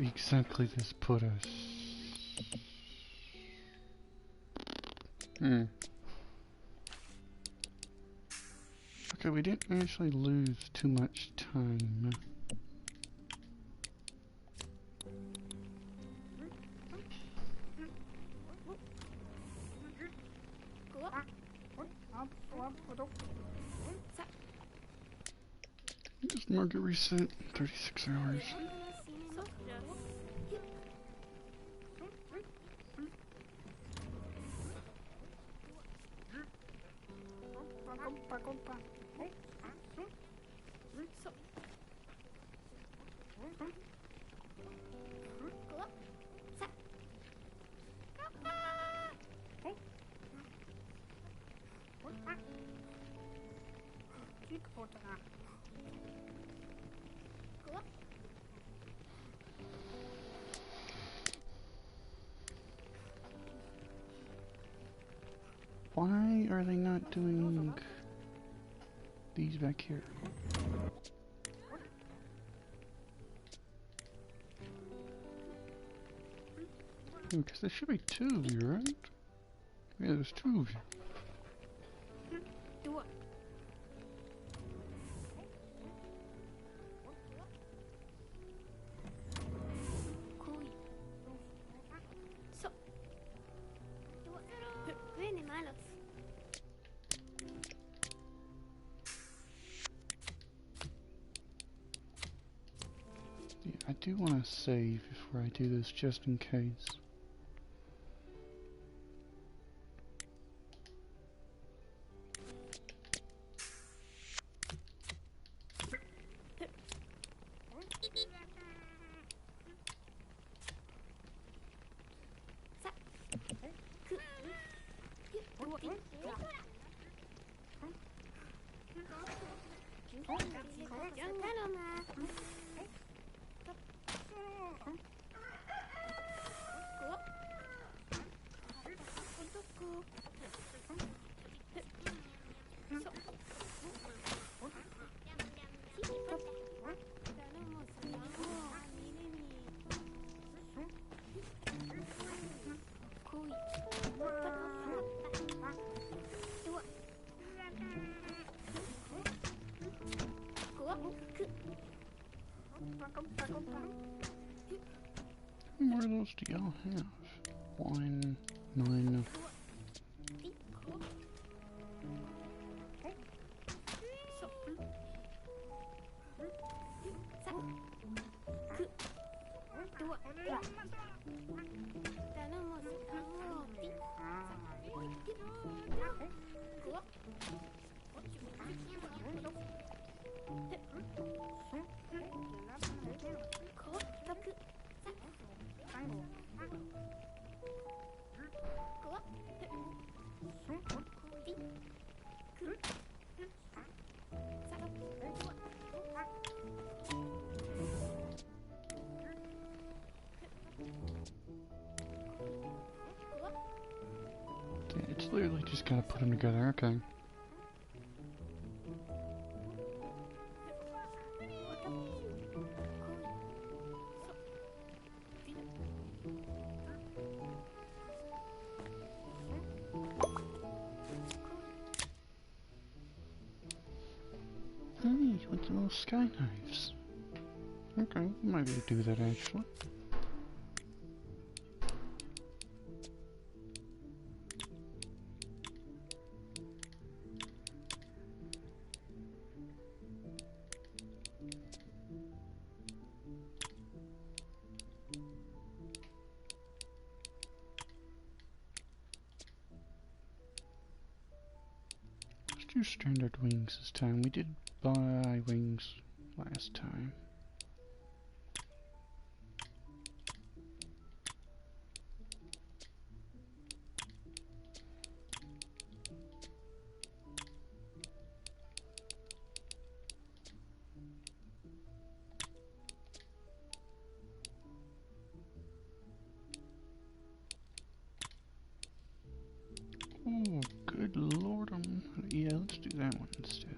exactly this put us? Hmm. Okay, we didn't actually lose too much time. Just market reset, 36 hours. Why are they not doing these back here? Because there should be two of you, right? Yeah, there's two of you. Yeah, I do want to save before I do this, just in case. How many more of those do y'all have? 1, 9. Yeah, it's literally just gotta put them together, okay. Hey, with the little sky knives. Okay, we might be able to do that actually. Let's do standard wings this time. We did buy wings last time. Oh, good lord, yeah, let's do that one instead.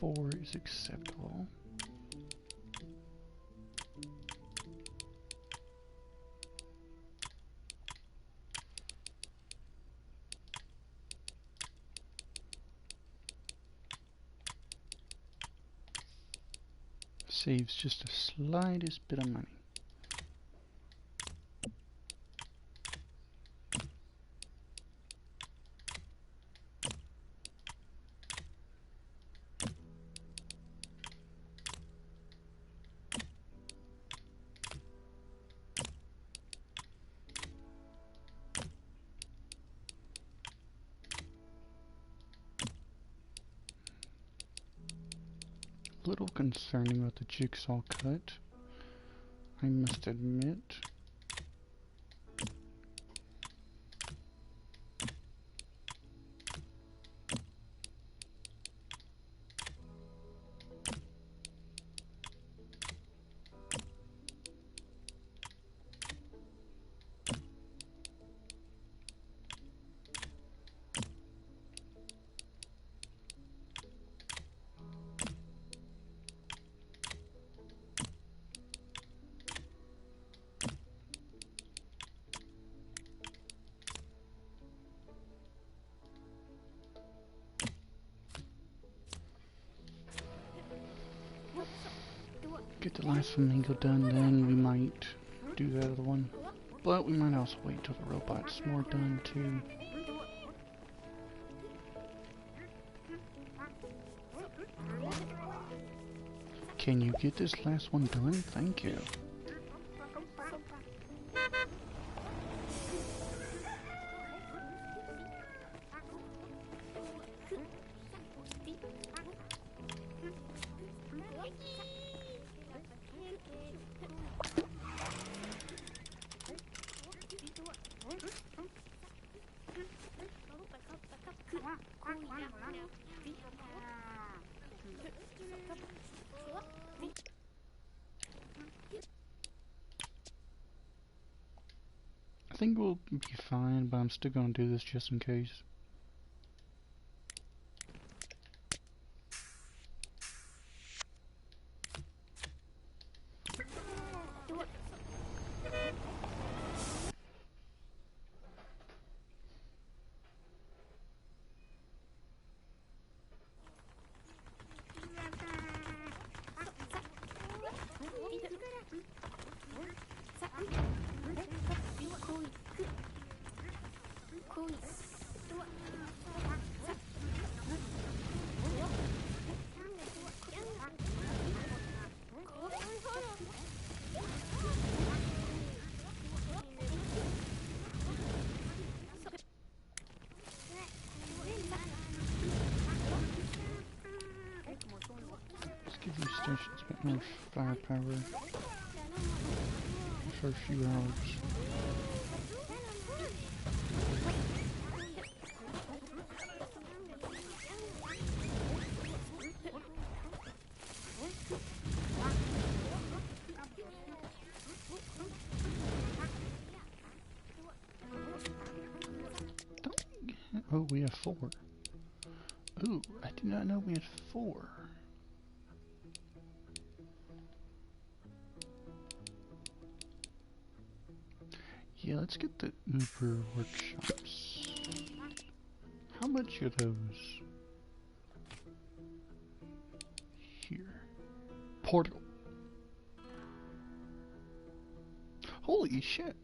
4 is acceptable. Saves just the slightest bit of money. Little concerning about the jigsaw cut, I must admit. Get the last flamingo done, then we might do the other one. But we might also wait till the robot's more done too. Can you get this last one done? Thank you. I think we'll be fine, but I'm still gonna do this just in case. Give these stations a bit more firepower for a few hours. Oh, we have 4. Ooh, I did not know we had 4. Yeah, let's get the Uber workshops. How much are those? Here. Portal. Holy shit.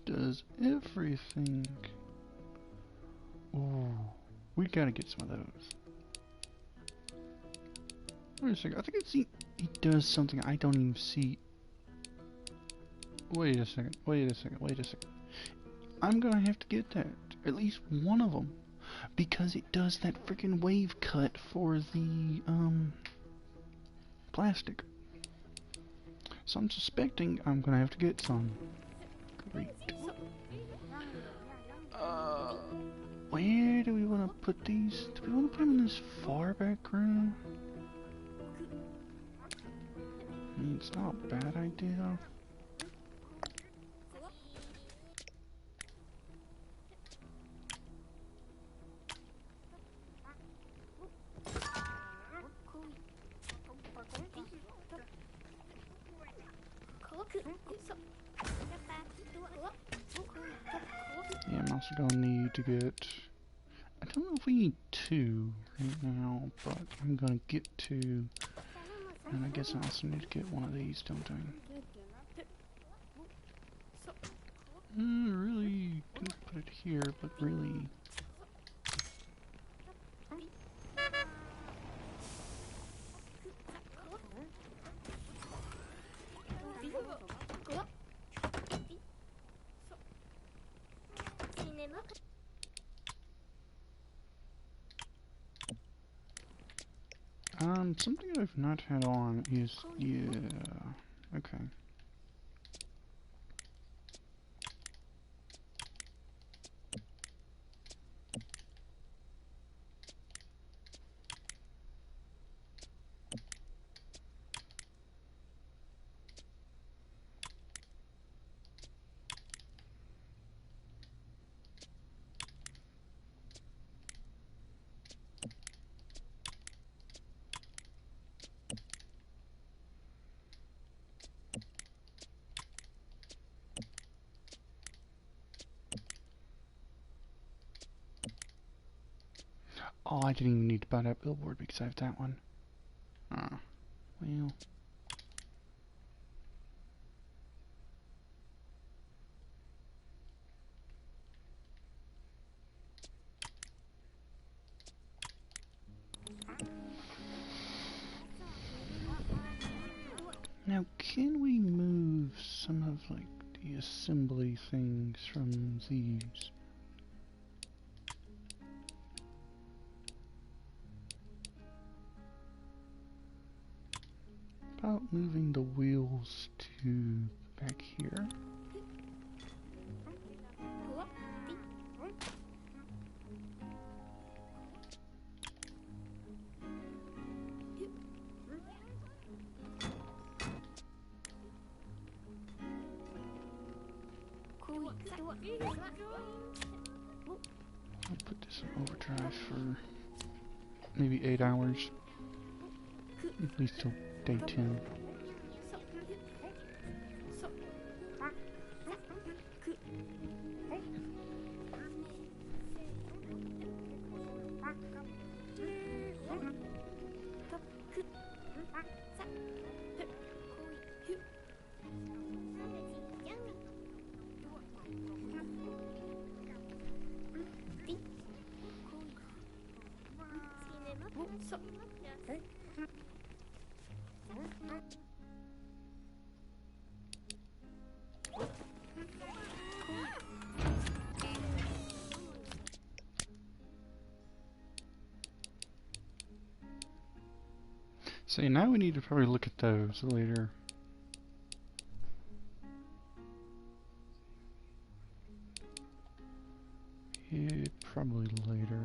Does everything. Ooh, we gotta get some of those. Wait a second, I think he does something I don't even see. Wait a second. I'm gonna have to get that. At least one of them. Because it does that freaking wave cut for the, plastic. So I'm suspecting I'm gonna have to get some. Great. Where do we want to put these? Do we want to put them in this far back room? I mean, it's not a bad idea. Yeah, I'm also gonna need to get... I don't know if we need 2 right now, but I'm gonna get 2. And I guess I also need to get one of these, don't I? Really could put it here, but really... something I've not had on is... yeah... okay. Oh, I didn't even need to buy that billboard because I have that one. Ah, well... Now, can we move some of, like, the assembly things from these? About moving the wheels to back here? I'll put this in overdrive for maybe 8 hours, at least till day 10. See, now we need to probably look at those later. Yeah, probably later.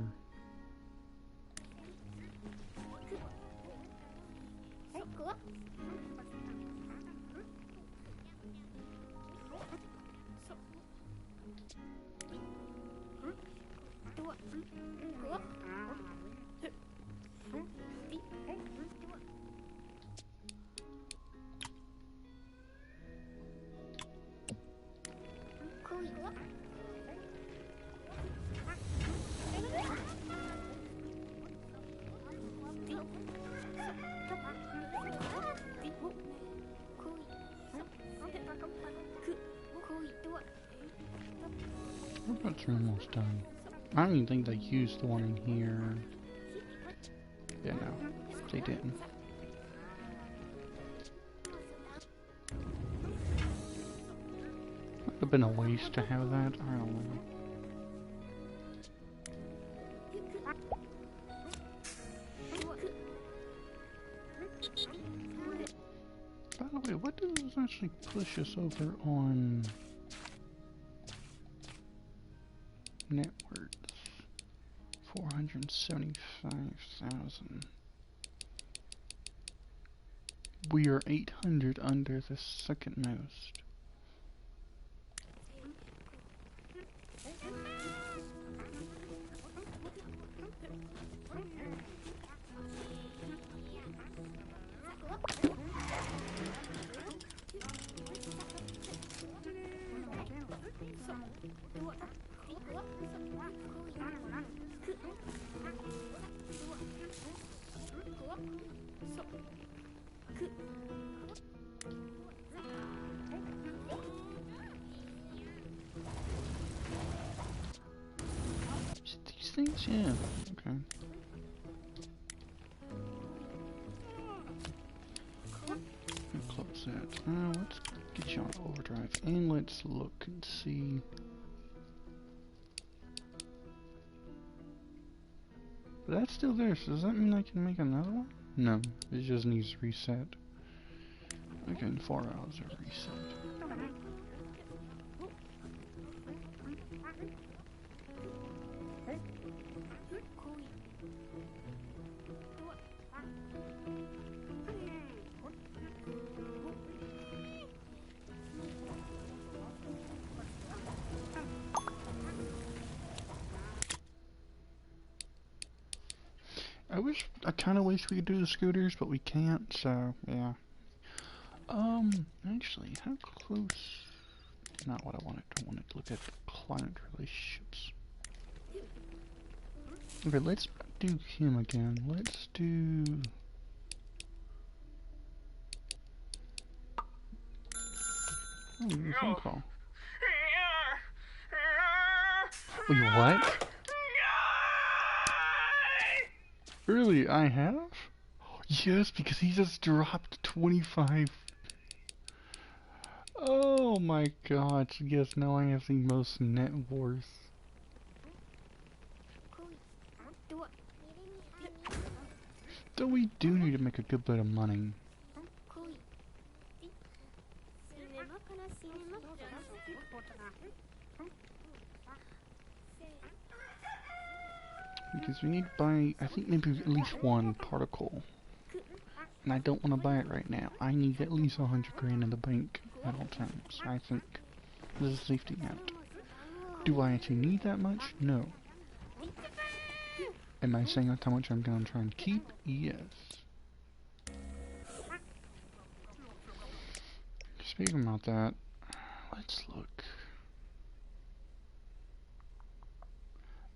Robots are almost done. I don't even think they used the one in here. Yeah, no, they didn't. Would have been a waste to have that. I don't know. By the way, what does this actually push us over on net worth? 475,000. We are 800 under the second most. things? Yeah. Okay. Close that. Now let's get you on overdrive and let's look and see. But that's still there, so does that mean I can make another one? No, it just needs reset. Okay, in 4 hours of reset. I kinda wish we could do the scooters, but we can't, so, yeah. Actually, how close? Not what I wanted. I wanted to look at the client relationships. Okay, let's do him again. Let's do... Oh, a phone call. Wait, what? Really, I have? Yes, because he just dropped 25. Oh my god, yes, now I have the most net worth. So we do need to make a good bit of money. Because we need to buy, I think maybe at least one particle. And I don't want to buy it right now. I need at least 100 grand in the bank at all times. I think this is a safety net. Do I actually need that much? No. Am I saying that's how much I'm going to try and keep? Yes. Speaking about that, let's look.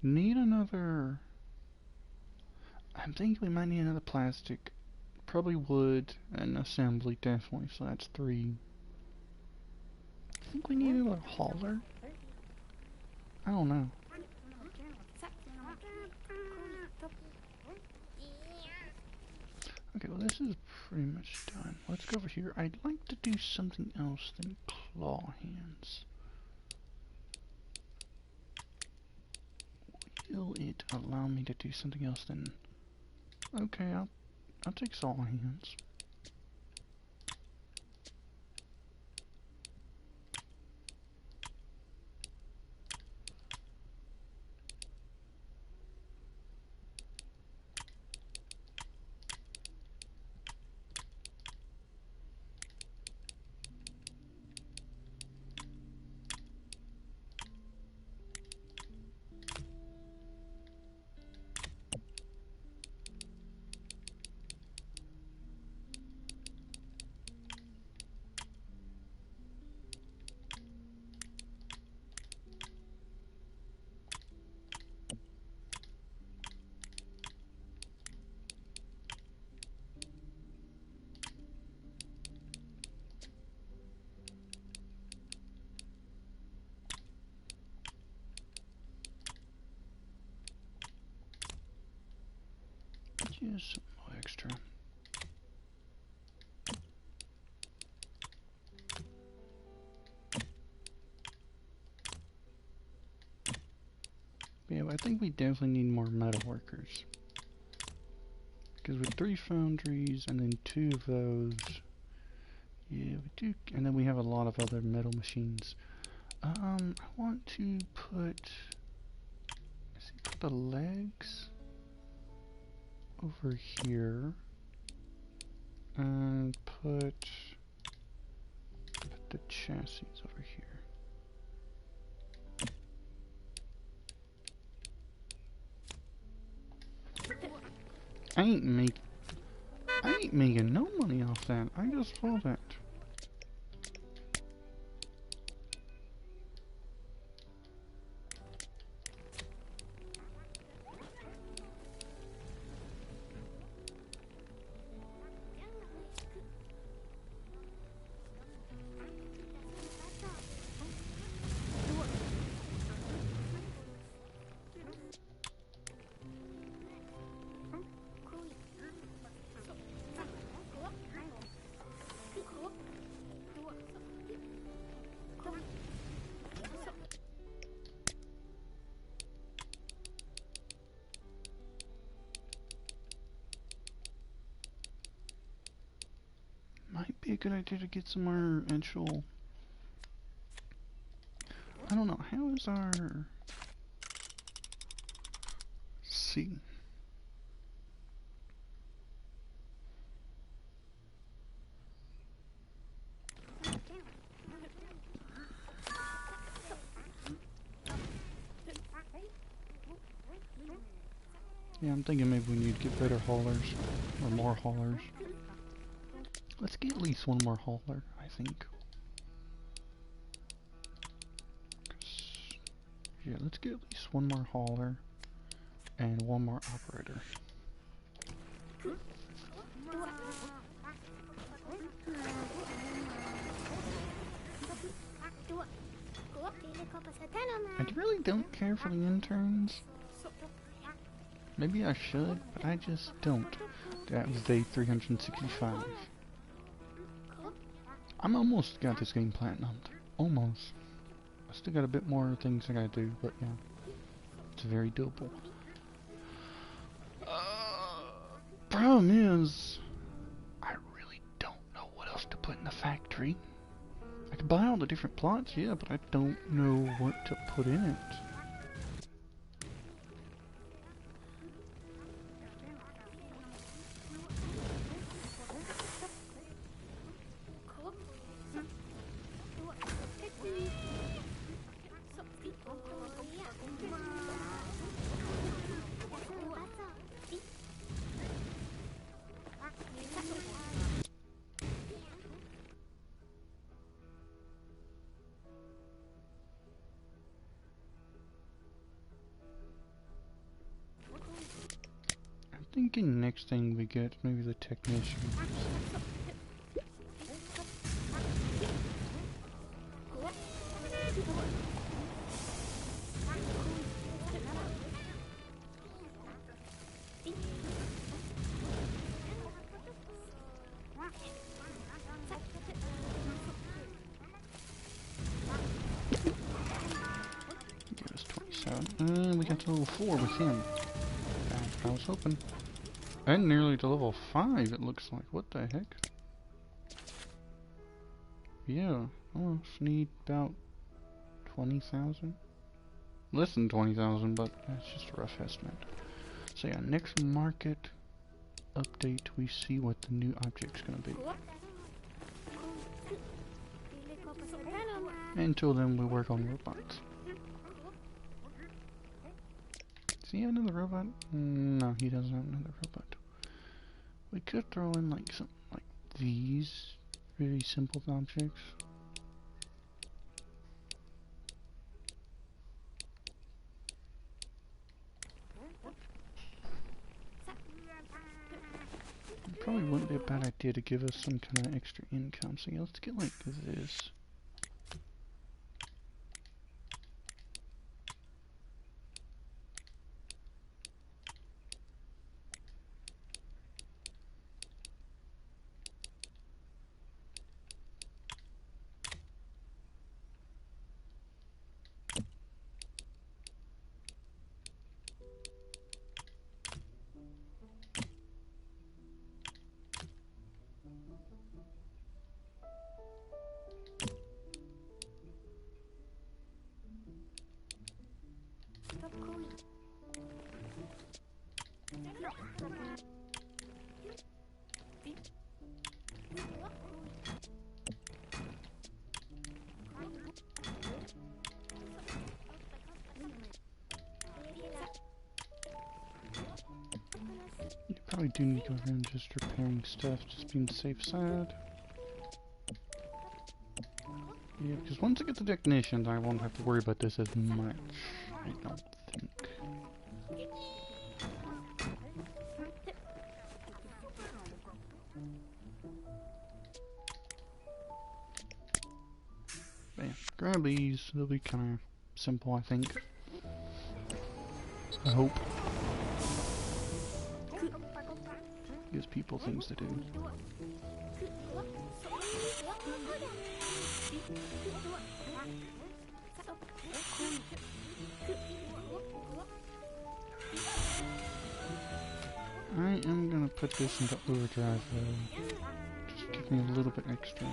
Need another... I'm thinking we might need another plastic. Probably wood and assembly, definitely, so that's 3. I think we need another hauler. I don't know. Okay, well this is pretty much done. Let's go over here. I'd like to do something else than claw hands. Will it allow me to do something else than... Okay, I'll take saw hands. Just some more extra. Yeah, but I think we definitely need more metal workers. Because with 3 foundries and then 2 of those, yeah, we do, and then we have a lot of other metal machines. I want to put the legs over here, and put the chassis over here. I ain't making no money off that. I just saw that. good idea to get some more actual... I don't know, how is our... C? Yeah, I'm thinking maybe we need to get better haulers, or more haulers. Let's get at least one more hauler, I think. Yeah, let's get at least one more hauler, and one more operator. I really don't care for the interns. Maybe I should, but I just don't. That was day 365. I'm almost got this game platinumed. Almost. I still got a bit more things I gotta do, but yeah. It's very doable. Problem is, I really don't know what else to put in the factory. I can buy all the different plots, yeah, but I don't know what to put in it. Thinking next thing we get maybe the technician. Give us 27. And we got to level 4 with him. That's what I was hoping. And nearly to level 5, it looks like. What the heck? Yeah, almost need about 20,000. Less than 20,000, but that's just a rough estimate. So yeah, next market update, we see what the new object's gonna be. Until then, we work on robots. Does he have another robot? No, he doesn't have another robot. We could throw in like something like these very simple objects. It probably wouldn't be a bad idea to give us some kind of extra income. So yeah, let's get like this. You probably do need to go around just repairing stuff, just being safe side. Yeah, because once I get the technicians, I won't have to worry about this as much. I don't think. But yeah, grab these. They'll be kind of simple, I think. I hope. Gives people things to do. I am gonna put this into overdrive though. Just give give me a little bit extra.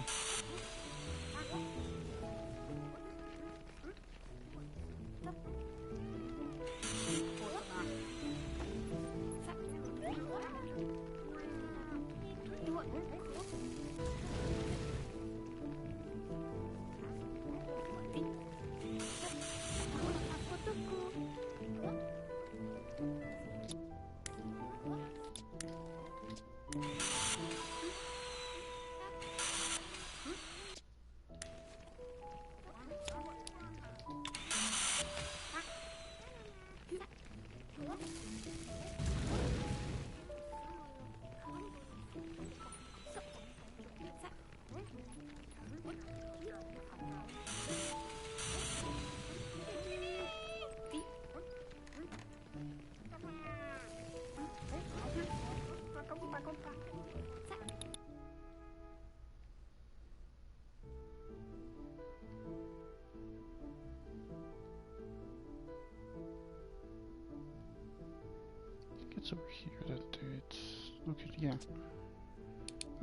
It's over here that it's located, yeah.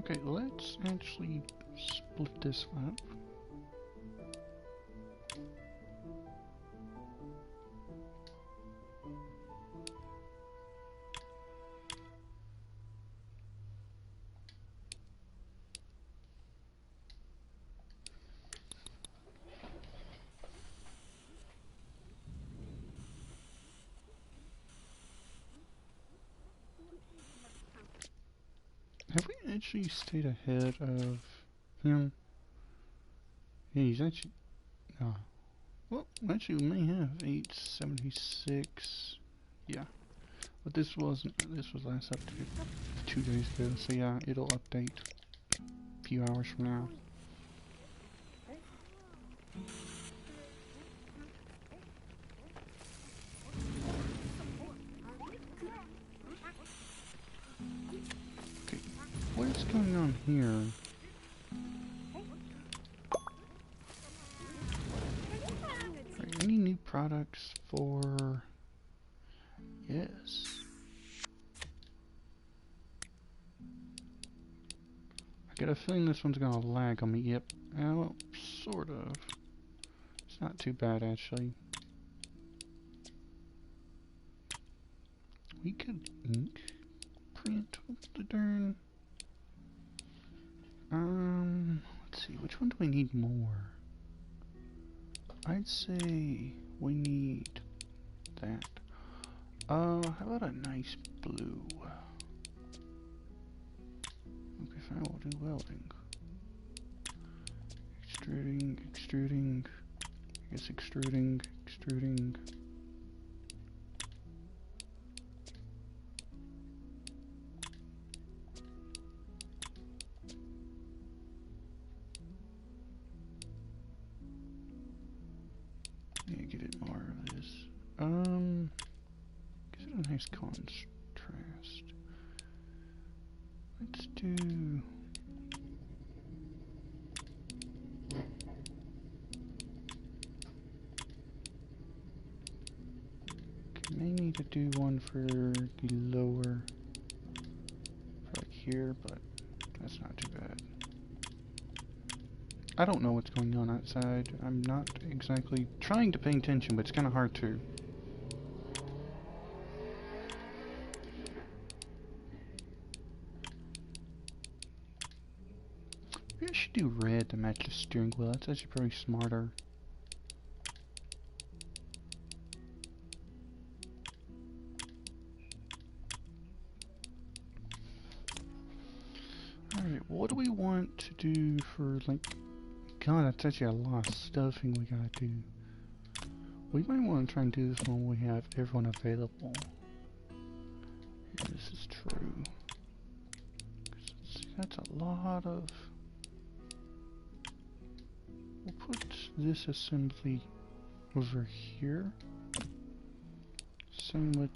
Okay, let's actually split this up. Have we actually stayed ahead of him? Yeah, he's actually... No. Well, actually we may have 876. Yeah. But this wasn't... This was last updated 2 days ago. So yeah, it'll update a few hours from now. Okay. What's going on here? Any new products for... Yes. I got a feeling this one's gonna lag on me. Yep. Well, sort of. It's not too bad, actually. We could ink print with the darn... let's see, which one do we need more? I'd say we need that. How about a nice blue? Okay, fine, we'll do welding. Extruding. I guess extruding. Yeah, give it more of this. Give it a nice contrast. Let's do... Okay, may need to do one for the lower, for like here, but that's not too bad. I don't know what's going on outside. I'm not exactly trying to pay attention, but it's kind of hard to. Maybe I should do red to match the steering wheel. That's actually probably smarter. Alright, what do we want to do for, like... God, that's actually a lot of stuffing we gotta do. We might want to try and do this when we have everyone available. Yeah, this is true. See, that's a lot of... We'll put this assembly over here. Same with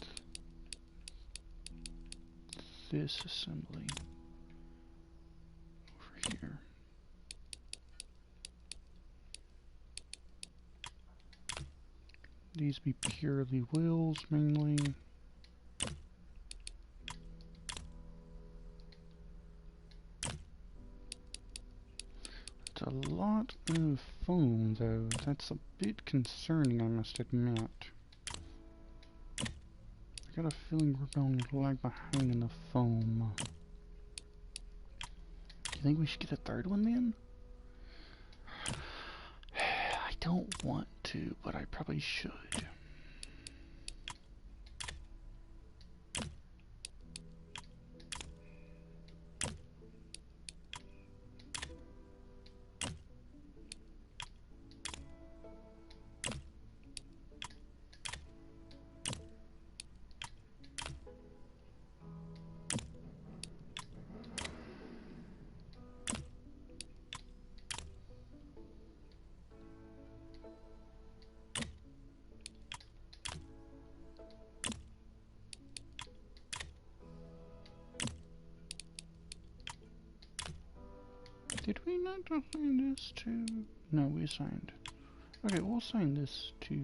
this assembly over here. These be purely wheels mainly. lot of foam, though. That's a bit concerning, I must admit. I got a feeling we're going to lag behind in the foam. Do you think we should get a third one then? I don't want to, but I probably should. Did we not assign this to... No, we assigned. Okay, we'll assign this to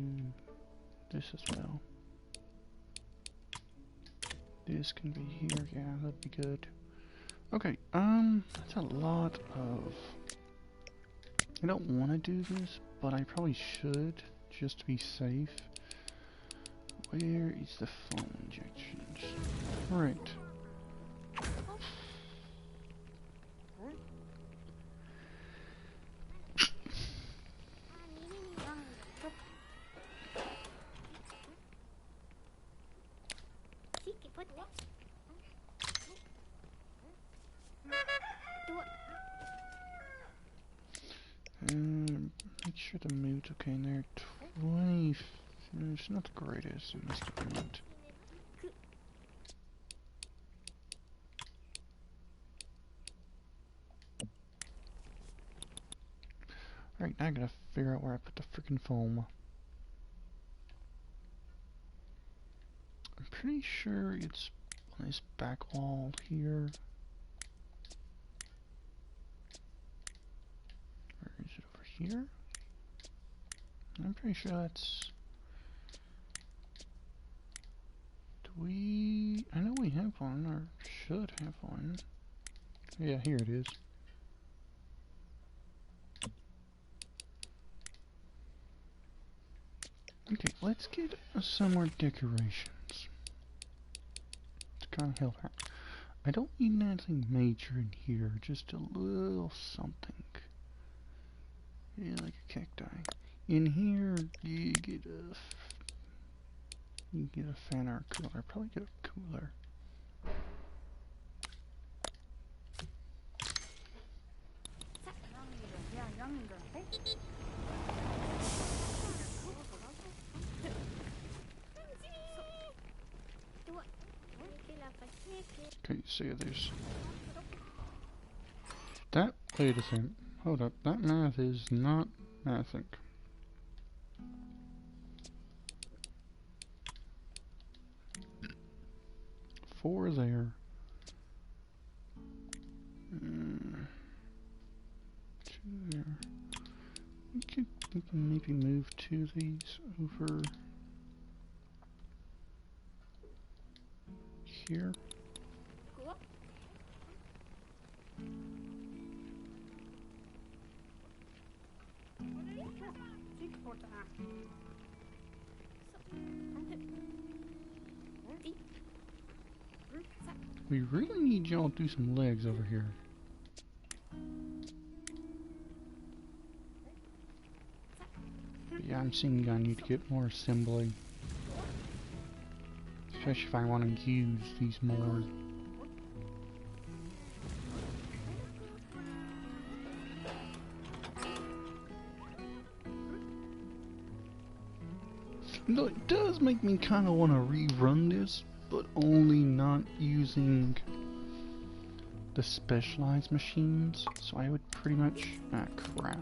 this as well. This can be here, yeah, that'd be good. Okay, that's a lot of... I don't want to do this, but I probably should, just to be safe. Where is the foam injections? Right. Make sure the mood's okay in there. 20... It's not the greatest, it must admit. Alright, now I gotta figure out where I put the freaking foam. I'm pretty sure it's on this back wall here. Or is it over here? I'm pretty sure that's... Do we... I know we have one, or should have one. Yeah, here it is. Okay, let's get some more decorations. It's kind of help out. I don't need anything major in here, just a little something. Yeah, like a cacti. In here, you get a fan or a cooler. Probably get a cooler. Okay, so yeah, there's that. Wait a second. Hold up. That math is not mathing. Four there. Two there. We can maybe move two of these over here. We really need y'all to do some legs over here. But yeah, I'm seeing I need to get more assembly. Especially if I want to use these more. No, it does make me kind of want to rerun this, but only not using the specialized machines. So I would pretty much... Ah, crap.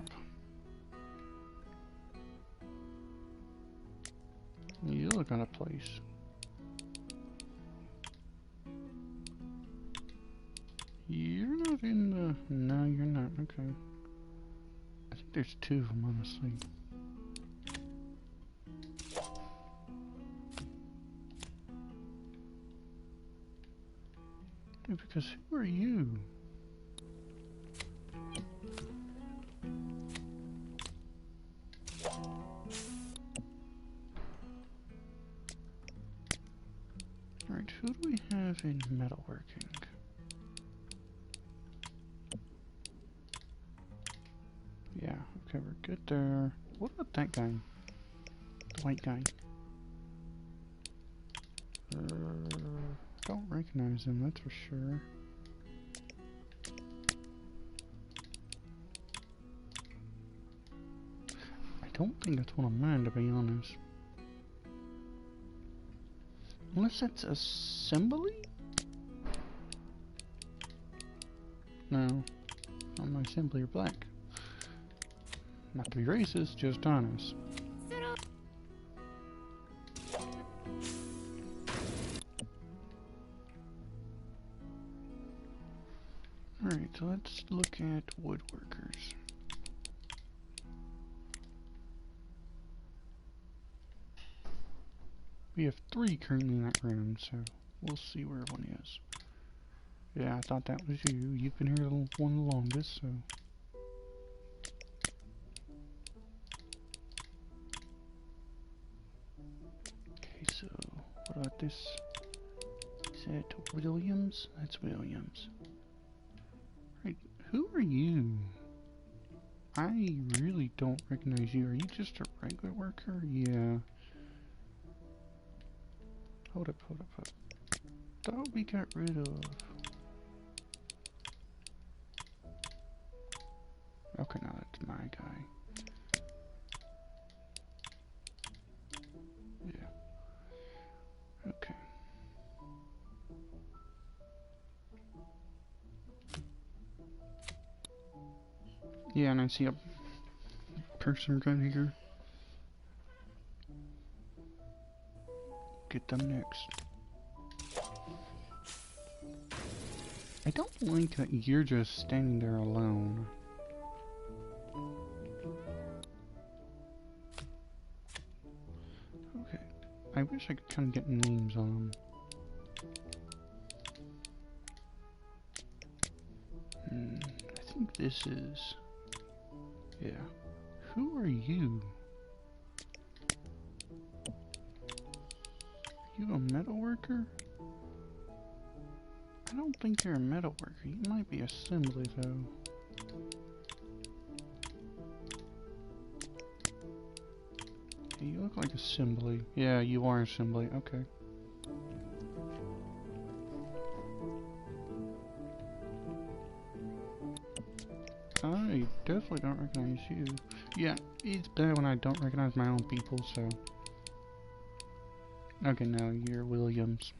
You look out of place. You're not in the... No, you're not. Okay. I think there's two of them, honestly. Dude, because who are you? who do we have in metalworking? Yeah, okay, we're good there. What about that guy? The white guy. Don't recognize him, that's for sure. I don't think that's one of mine, to be honest. Unless it's assembly? No, not my assembly are black. Not to be racist, just honest. Alright, so let's look at woodworkers. We have 3 currently in that room, so we'll see where one is. Yeah, I thought that was you. You've been here one the longest, so... Okay, so what about this? Is that Williams? That's Williams. Right, who are you? I really don't recognize you. Are you just a regular worker? Yeah. Hold up. Thought we got rid of... Okay, now that's my guy. Yeah. Okay. Yeah, and I see a person right here. Get them next. I don't like that you're just standing there alone. Okay. I wish I could kind of get names on them. I think this is... Yeah. Who are you? Are you a metal worker? I don't think you're a metal worker. You might be assembly though. Yeah, you look like assembly. Yeah, you are assembly. Okay. I definitely don't recognize you. Yeah, it's bad when I don't recognize my own people, so... Okay, now you're Williams.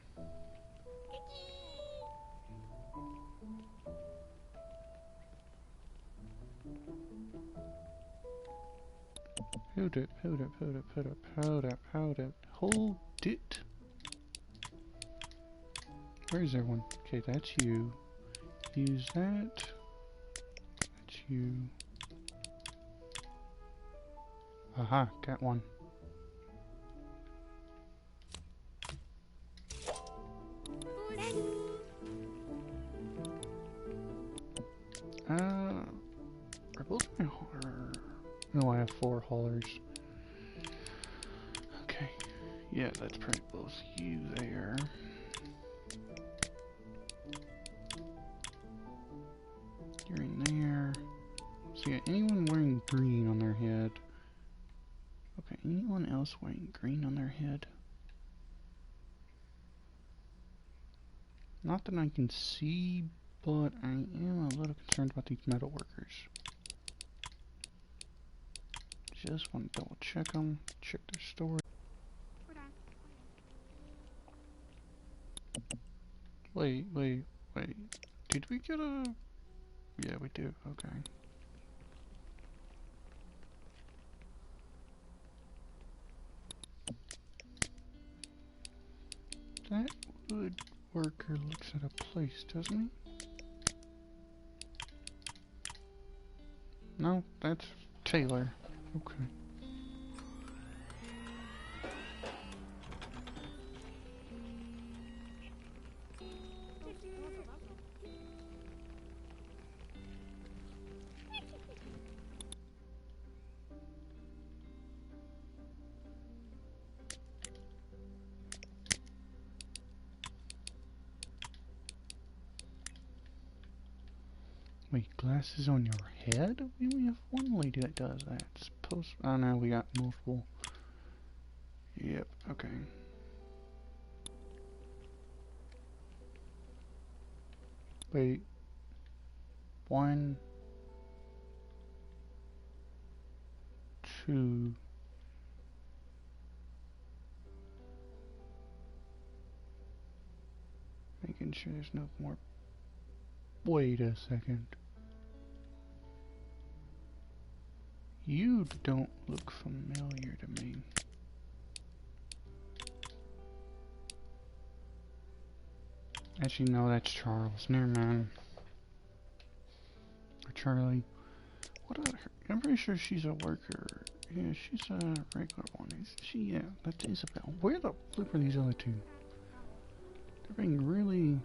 Hold up. Hold it. Where is everyone? Okay, that's you. Use that. That's you. Aha, got one. Are both my hauler? No, I have 4 haulers. Okay. Yeah, that's probably both you there. You're in there. So yeah, anyone wearing green on their head? Okay, anyone else wearing green on their head? Not that I can see, but I am a little concerned about these metal workers. Just want to double check them, check their story. Wait. Did we get a... Yeah, we do, okay. That woodworker looks at a place, doesn't he? No, that's Taylor. Okay. Wait, glasses on your head? We only have one lady that does that. Suppose. Oh no, we got multiple. Yep, okay. Wait. 1, 2. Making sure there's no more. Wait a second. You don't look familiar to me. Actually, no, that's Charles. Never mind. Or Charlie. What about her? I'm pretty sure she's a worker. Yeah, she's a regular one. Is she? Yeah, that's Isabel. Where the flip are these other two? They're being really...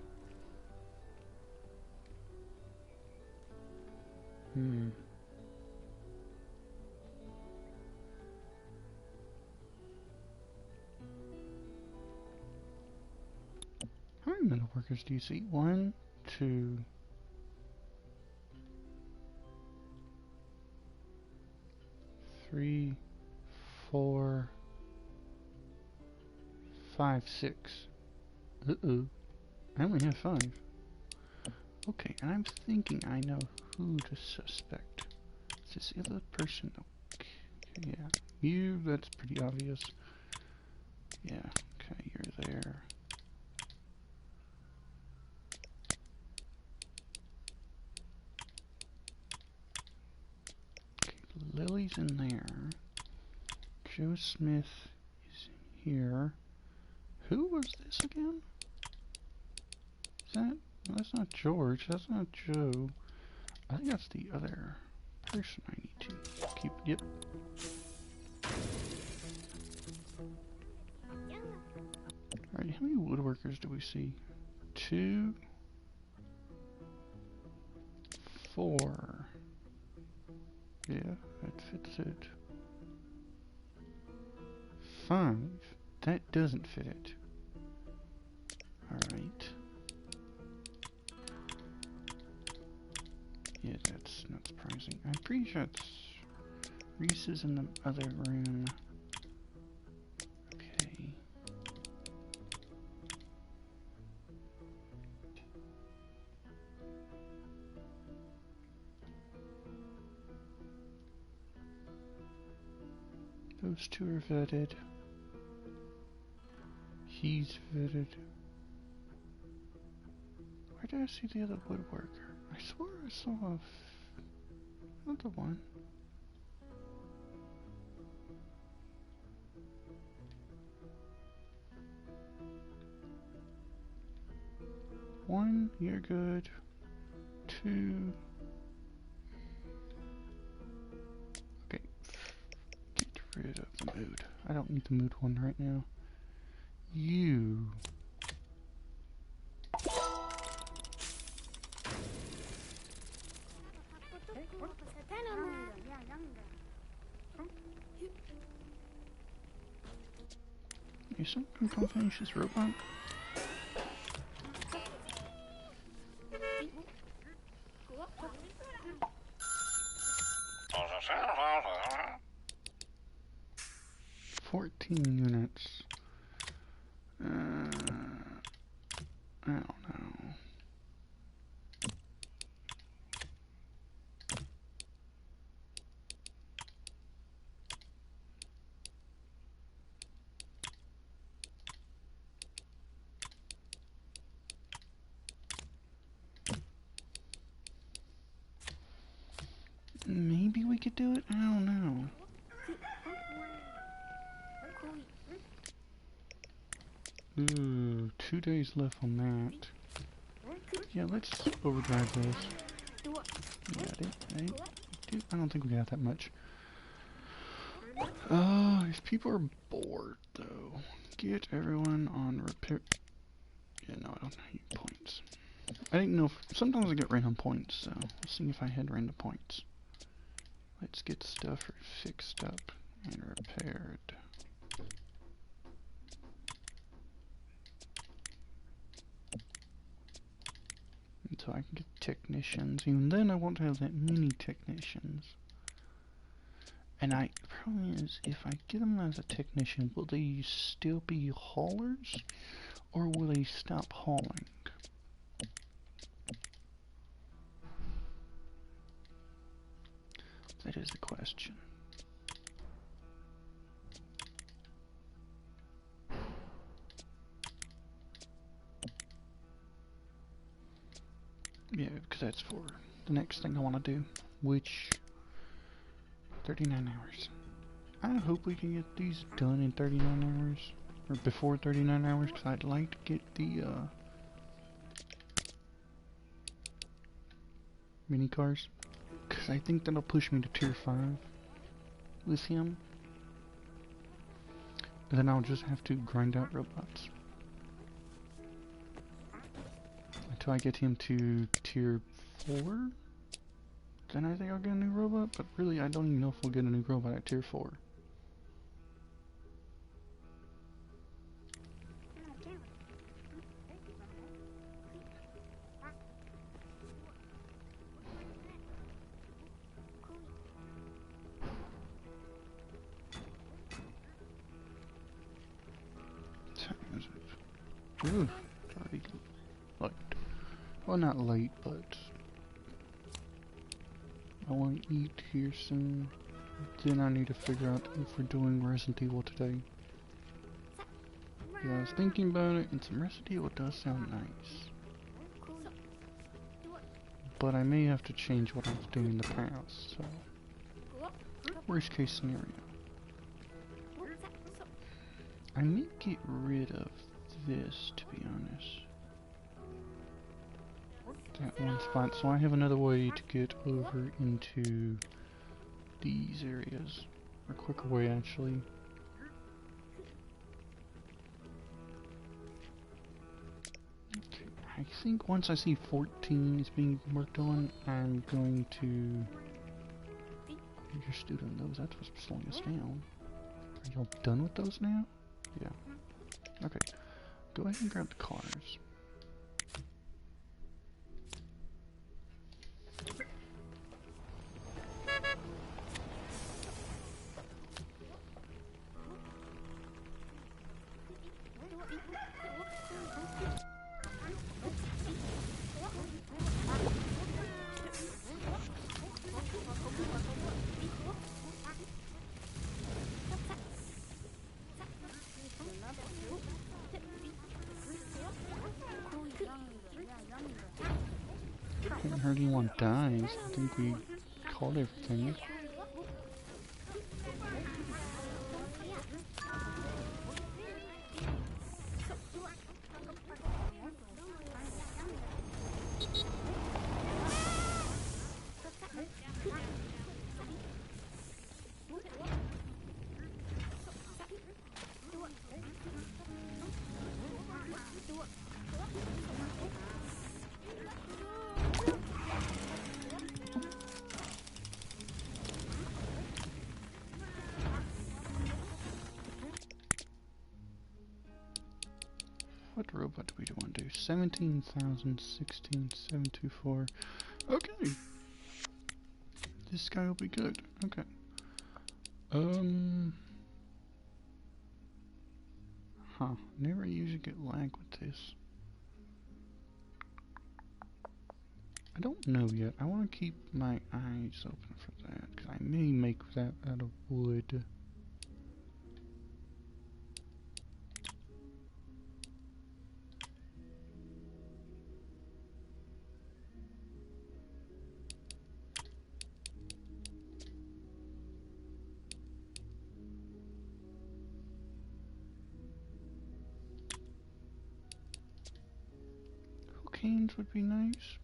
How many metal workers do you see? 1, 2... 3, 4, 5, 6. Uh-oh. I only have 5. Okay, and I'm thinking I know who to suspect. Is this the other person? Okay, yeah. You, that's pretty obvious. Yeah, okay, you're there. Okay, Lily's in there. Joe Smith is here. Who was this again? Is that... No, that's not George. That's not Joe. I think that's the other person I need to keep... Yep. Alright, how many woodworkers do we see? 2... 4... Yeah, that fits it. 5... That doesn't fit it. Alright. Yeah, that's not surprising. I'm pretty sure it's... Reese is in the other room. Okay. Those two are vetted. He's vetted. Where did I see the other woodworker? I swore I saw another one. One, you're good. 2. Okay. Get rid of the mood. I don't need the mood one right now. You. You someone come finish this robot? Units. I don't know. Maybe we could do it? I don't know. Ooh, 2 days left on that. Yeah, let's overdrive this. Yeah, I don't think we got that much. If people are bored, though, get everyone on repair. Yeah, no, I don't need points. I didn't know if... Sometimes I get random points, so let's see if I had random points. Let's get stuff fixed up and repaired. so I can get technicians. Even then, I won't have that many technicians. And the problem is, if I get them as a technician, will they still be haulers? Or will they stop hauling? That is the question. Yeah, because that's for the next thing I want to do, which 39 hours. I hope we can get these done in 39 hours, or before 39 hours, because I'd like to get the mini cars, because I think that'll push me to tier 5 with him. And then I'll just have to grind out robots until I get him to tier 4. Then I think I'll get a new robot, but really I don't even know if we'll get a new robot at tier 4. Ooh, it's already late. Well, not late, but I want to eat here soon. Then I need to figure out if we're doing Resident Evil today. Yeah, I was thinking about it, and some Resident Evil does sound nice. But I may have to change what I was doing in the past, so... Worst case scenario. I may get rid of this, to be honest. That one spot, so I have another way to get over into these areas. Or a quicker way, actually. Okay, I think once I see 14 is being worked on, I'm going to... Your student knows that's what's slowing us down. Are y'all done with those now? Yeah. Okay. Go ahead and grab the cars. Haven't heard anyone dies. I think we called everything. What robot do we want to do? 17,000, 16,724. Okay. This guy will be good. Okay. Never usually get lag with this. I don't know yet. I want to keep my eyes open for that, because I may make that out of wood. Canes would be nice.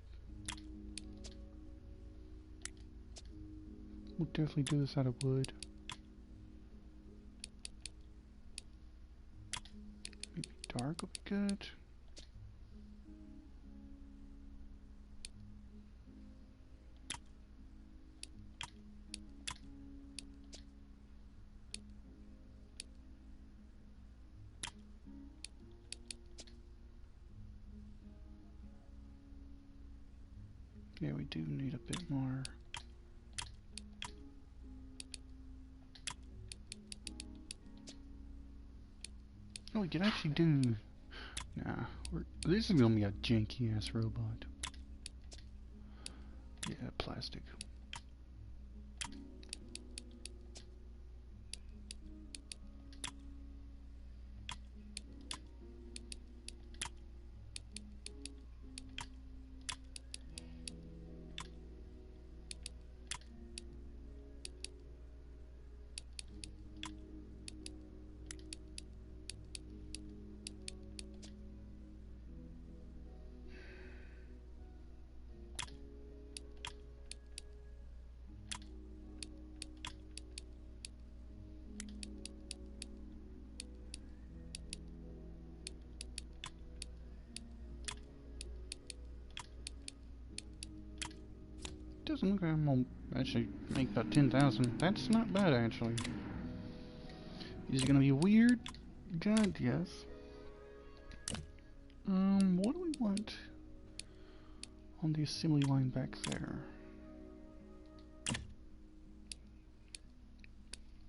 We'll definitely do this out of wood. Maybe dark would be good. Yeah, we do need a bit more. Oh, we can actually do... Nah, this is gonna be a janky ass robot. Yeah, plastic. Doesn't look like I'm gonna actually make about 10,000. That's not bad, actually. Is it gonna be weird? God, yes. What do we want on the assembly line back there?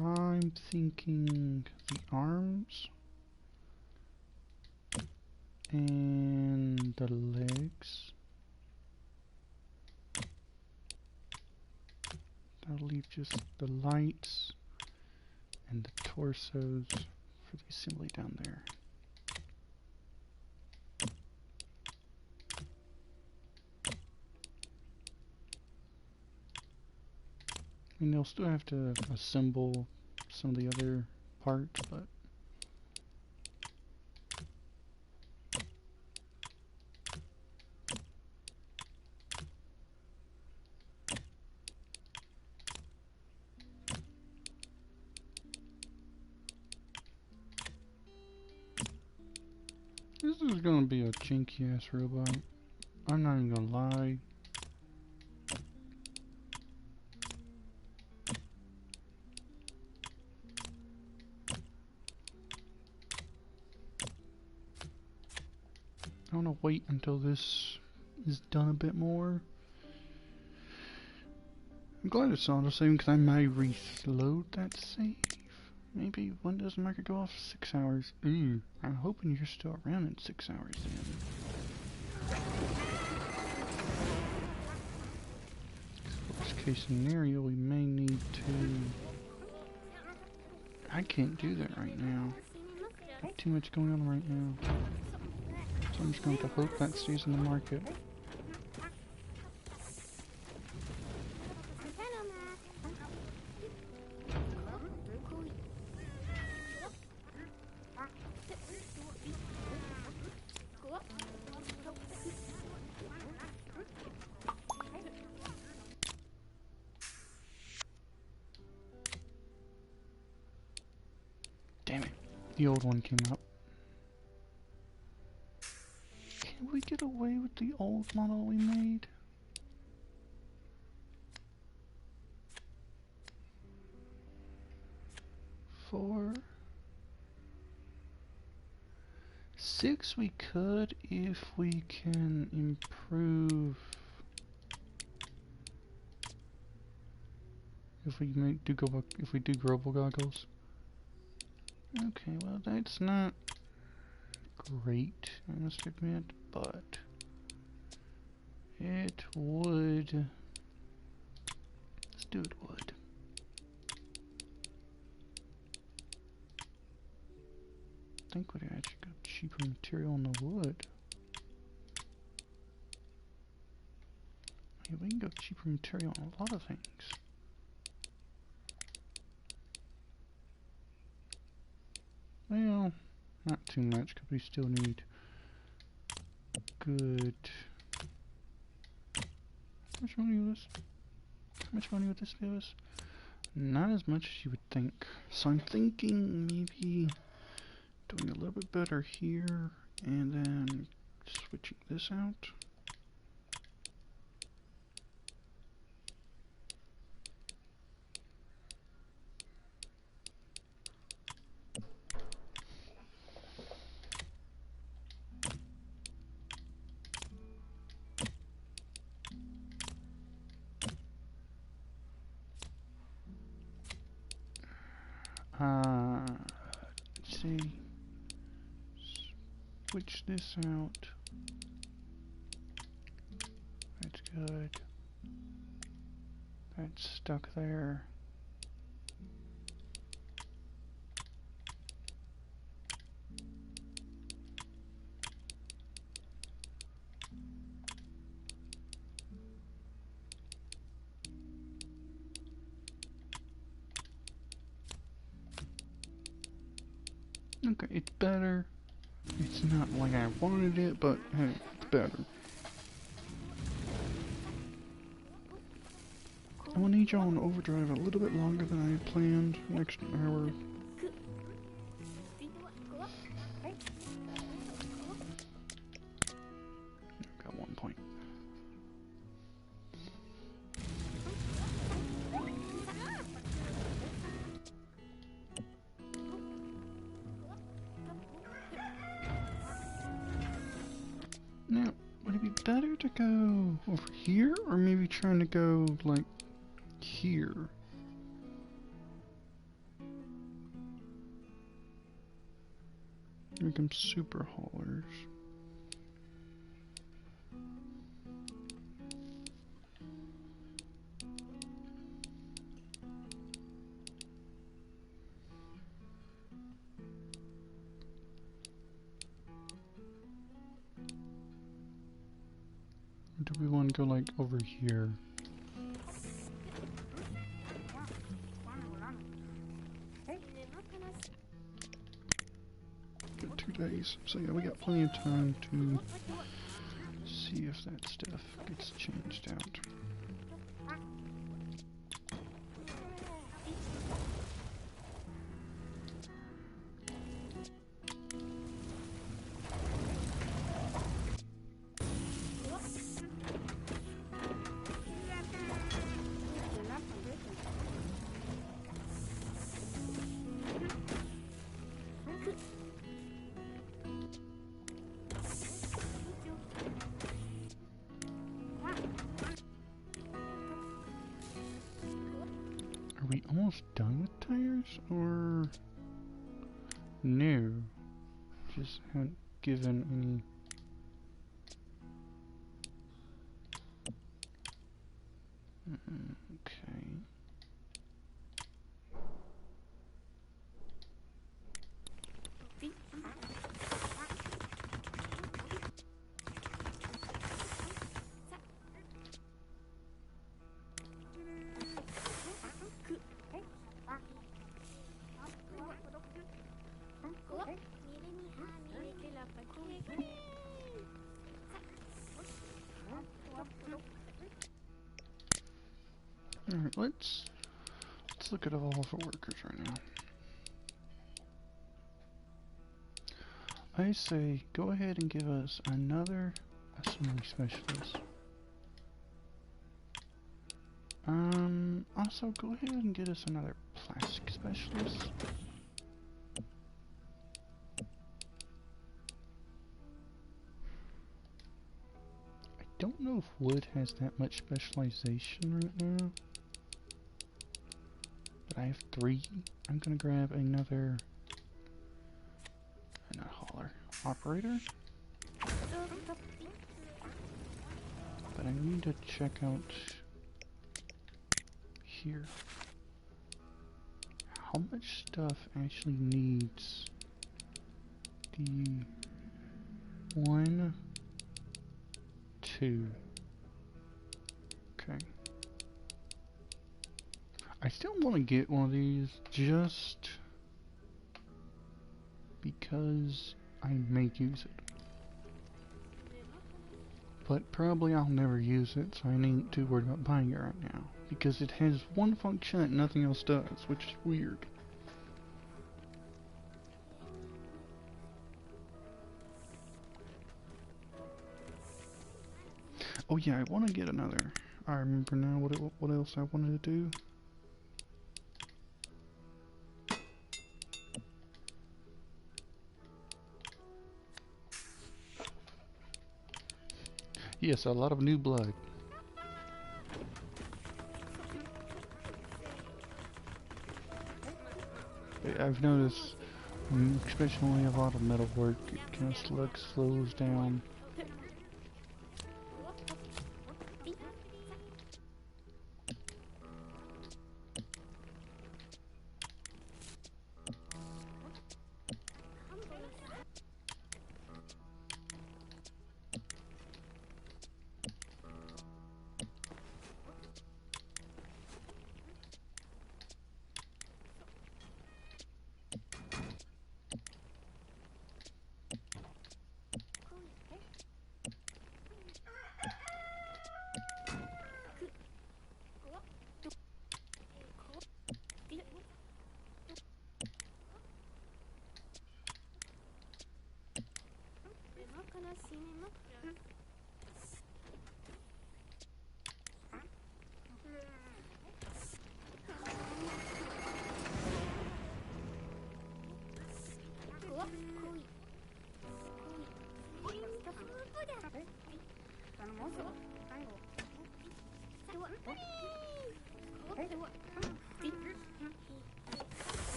I'm thinking the arms and the legs. I'll leave just the lights and the torsos for the assembly down there. I mean, they'll still have to assemble some of the other parts, but this is gonna be a janky ass robot. I'm not even gonna lie. I wanna wait until this is done a bit more. I'm glad it's auto saving because I might reload that save. Maybe Windows Maker go off 6 hours. Ooh, I'm hoping you're still around in 6 hours then. Worst case scenario, we may need to... I can't do that right now. Got too much going on right now. So I'm just going to hope that stays in the market. Damn it. The old one came up. Can we get away with the old model we made? For 6 we could if we can improve. If we do global goggles. Okay, well that's not great, I must admit, but it would. Let's do it wood. I think we'd actually go cheaper material on the wood. Yeah, we can go cheaper material on a lot of things. Well, not too much, because we still need good... How much money was this? How much money would this give us? Not as much as you would think. So I'm thinking maybe doing a little bit better here, and then switching this out. Let's see. Switch this out. That's good. That's stuck there. Okay, it's better. It's not like I wanted it, but hey, it's better. I'm gonna need y'all on overdrive a little bit longer than I had planned. Next hour. Got 1 point. Now, would it be better to go over here, or maybe trying to go, like, here? Make them super haulers. Or do we want to go, like, over here? Got 2 days, so yeah, we got plenty of time to see if that stuff gets changed out. Are we almost done with tires, or no? Just haven't given any. Okay. Alright, let's look at all of our workers right now. I say go ahead and give us another assembly specialist. Also go ahead and get us another plastic specialist. I don't know if wood has that much specialization right now. But I have 3. I'm gonna grab another hauler operator. But I need to check out here. How much stuff actually needs the 1, 2. Okay. I still want to get one of these just because I may use it. But probably I'll never use it, so I ain't too worried about buying it right now. Because it has one function that nothing else does, which is weird. Oh yeah, I want to get another. I remember now what else I wanted to do. Yes, a lot of new blood. I've noticed, especially when we have a lot of metal work, it kind of slows down.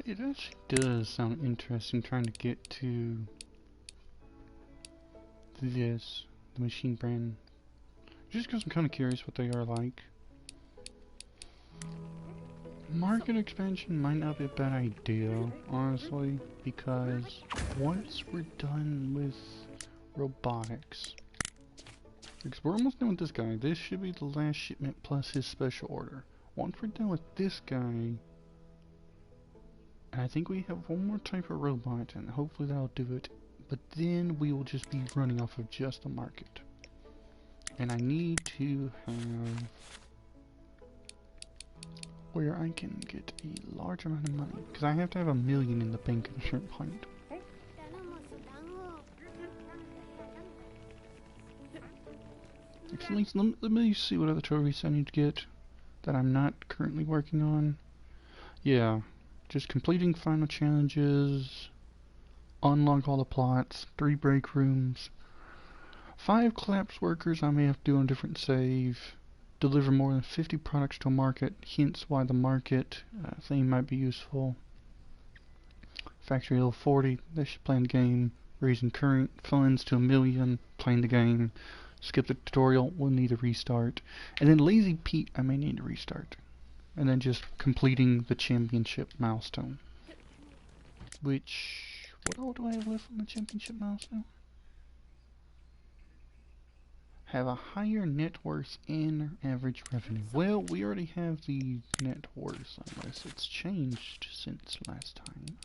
It actually does sound interesting trying to get to this, the machine brand. Just because I'm kind of curious what they are like. Market expansion might not be a bad idea, honestly, because once we're done with robotics, because we're almost done with this guy, this should be the last shipment plus his special order. Once we're done with this guy, I think we have one more type of robot, and hopefully that'll do it. But then we will just be running off of just the market. And I need to have where I can get a large amount of money, because I have to have $1 million in the bank at a certain point. Actually, let me see what other trophies I need to get that I'm not currently working on. Yeah. Just completing final challenges, unlock all the plots, 3 break rooms, 5 collapse workers I may have to do on a different save, deliver more than 50 products to a market, hence why the market thing might be useful. Factory level 40, they should play the game, raising current funds to $1 million, playing the game, skip the tutorial, we'll need a restart, and then Lazy Pete I may need to restart. And then just completing the championship milestone. Which, what all do I have left on the championship milestone? Have a higher net worth and average revenue. Well, we already have the net worth, unless it's changed since last time.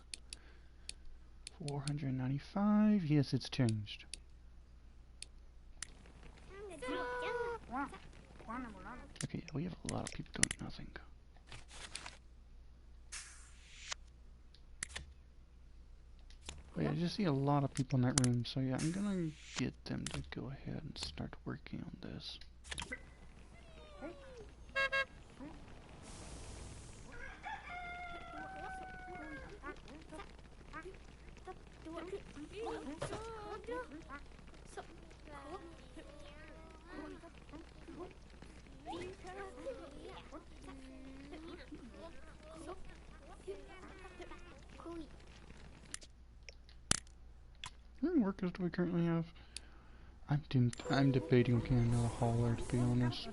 495, yes, it's changed. Okay, we have a lot of people doing nothing. But yeah, I just see a lot of people in that room, so yeah, I'm gonna get them to go ahead and start working on this. How many workers do we currently have? I'm debating getting another hauler, to be honest.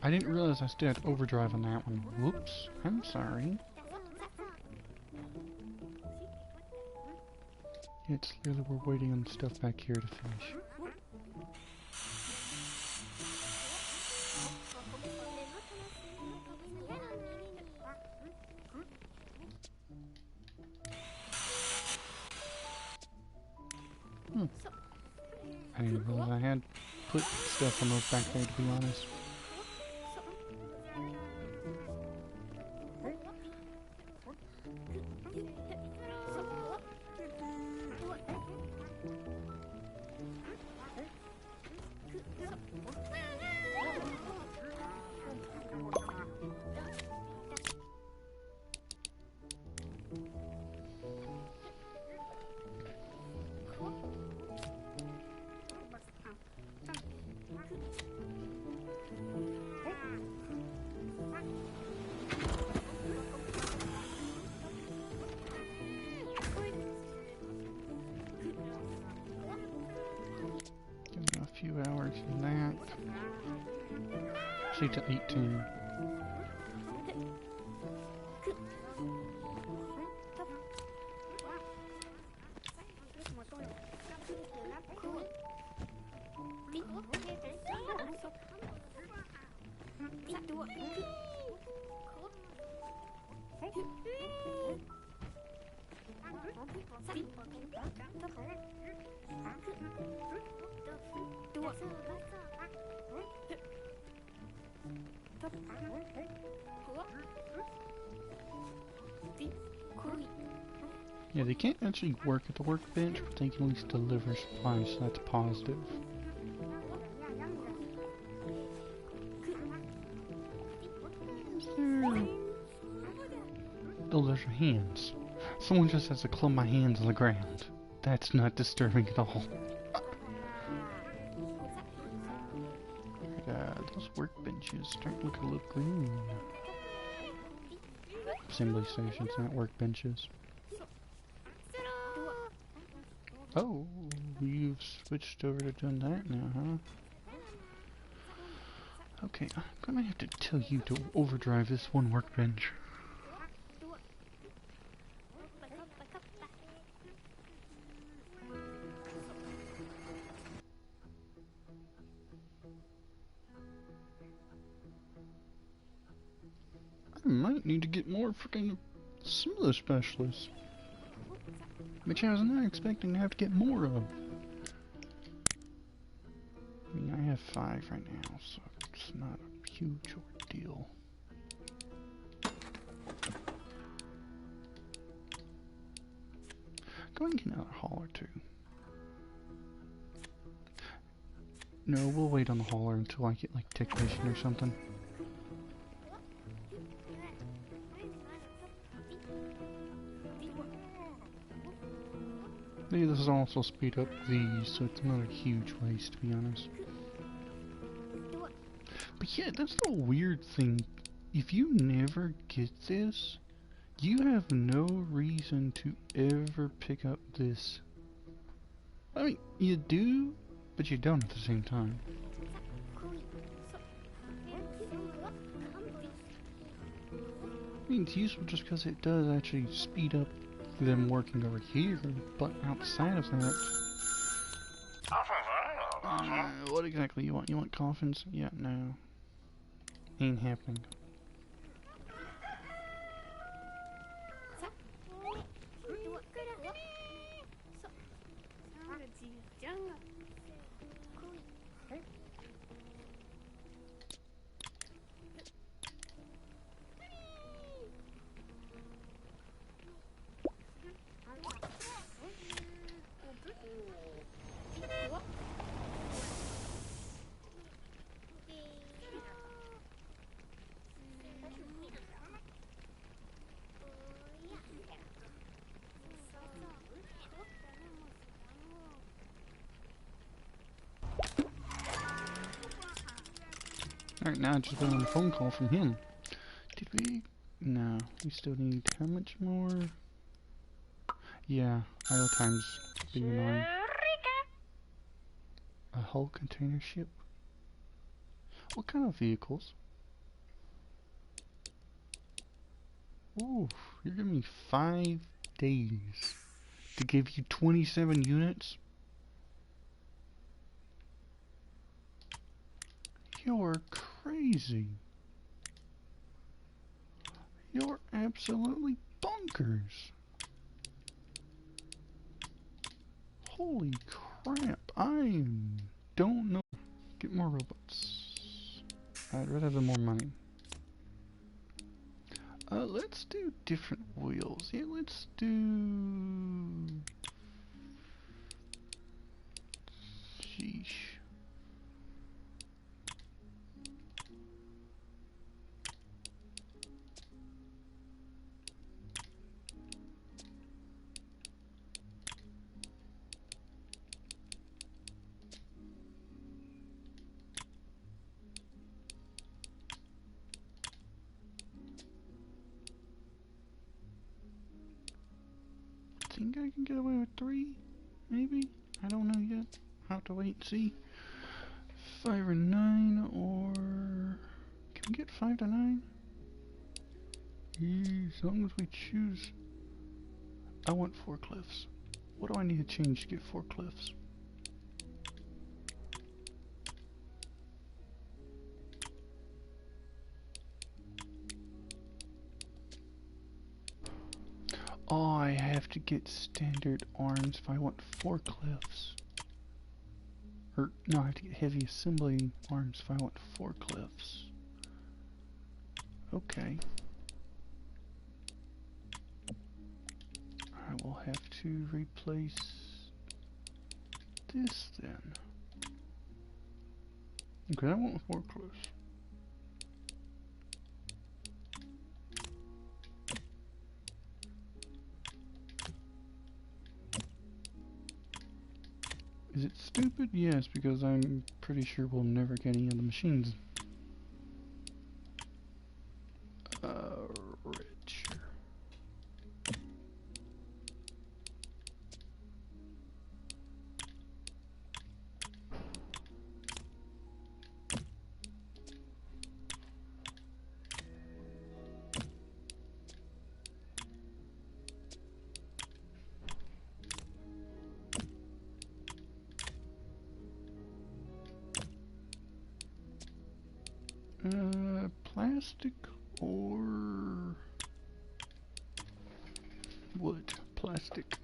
I didn't realize I still had overdrive on that one. Whoops, I'm sorry. It's literally we're waiting on stuff back here to finish. put stuff on those back there, to be honest. A few hours in that. See to 18. Yeah, they can't actually work at the workbench, but they can at least deliver supplies, so that's positive. Oh, there's your hands. Someone just has to clump my hands on the ground. That's not disturbing at all. Those workbenches start looking a little green. Assembly stations, not workbenches. Oh, you've switched over to doing that now, huh? Okay, I'm gonna have to tell you to overdrive this one workbench. I might need to get more freaking similar specialists, which I was not expecting to have to get more of. I mean, I have 5 right now, so it's not a huge ordeal. Go and get another hauler too. No, we'll wait on the hauler until I get like technician or something. Maybe this will also speed up these, so it's not a huge waste, to be honest. But yeah, that's the weird thing. If you never get this, you have no reason to ever pick up this. I mean, you do, but you don't at the same time. I mean, it's useful just because it does actually speed up them working over here, but outside of that... what exactly you want? You want coffins? Yeah, no. Ain't happening. Alright, now I just got on a phone call from him. Did we? No, we still need how much more? Yeah, idle time's being annoying. A whole container ship? What kind of vehicles? Ooh, you're giving me 5 days to give you 27 units? You're crazy. You're absolutely bonkers. Holy crap, I don't know. more robots. I'd rather have the more money. Let's do different wheels. Yeah, let's do... Sheesh. I think I can get away with 3, maybe? I don't know yet. I'll have to wait and see. 5 or 9, or... Can we get 5 to 9? As long as we choose... I want forklifts. What do I need to change to get forklifts? Oh, I have to get standard arms if I want forklifts. Or, no, I have to get heavy assembly arms if I want forklifts. Okay. I will have to replace this then. Okay, I want forklifts. Is it stupid? Yes, because I'm pretty sure we'll never get any of the machines. Rich. Plastic or wood? Plastic.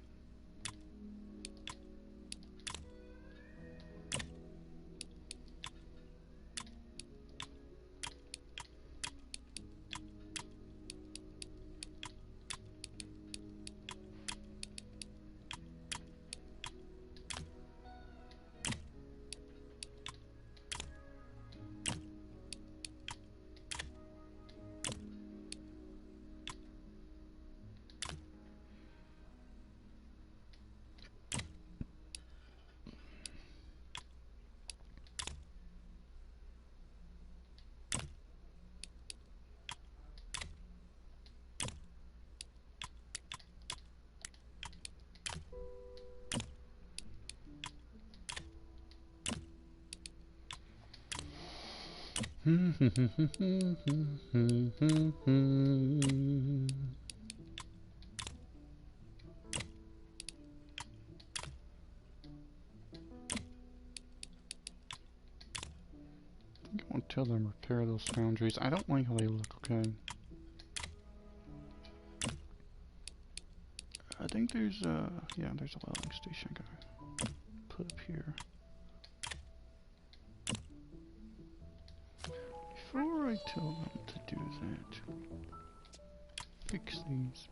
I want to tell them repair those foundries. I don't like how they look, okay? I think there's a, yeah, there's a welding station I gotta put up here. Before I tell them to do that, fix these.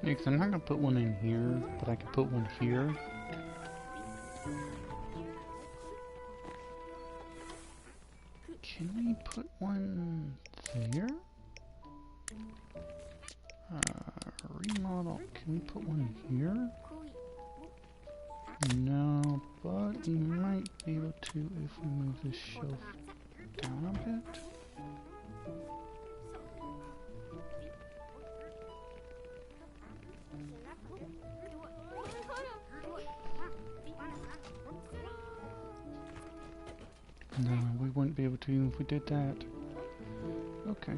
Yeah, 'cause I'm not gonna put one in here, but I can put one here. remodel. Can we put one here? No, but we might be able to if we move this shelf down a bit. No, we wouldn't be able to if we did that. Okay.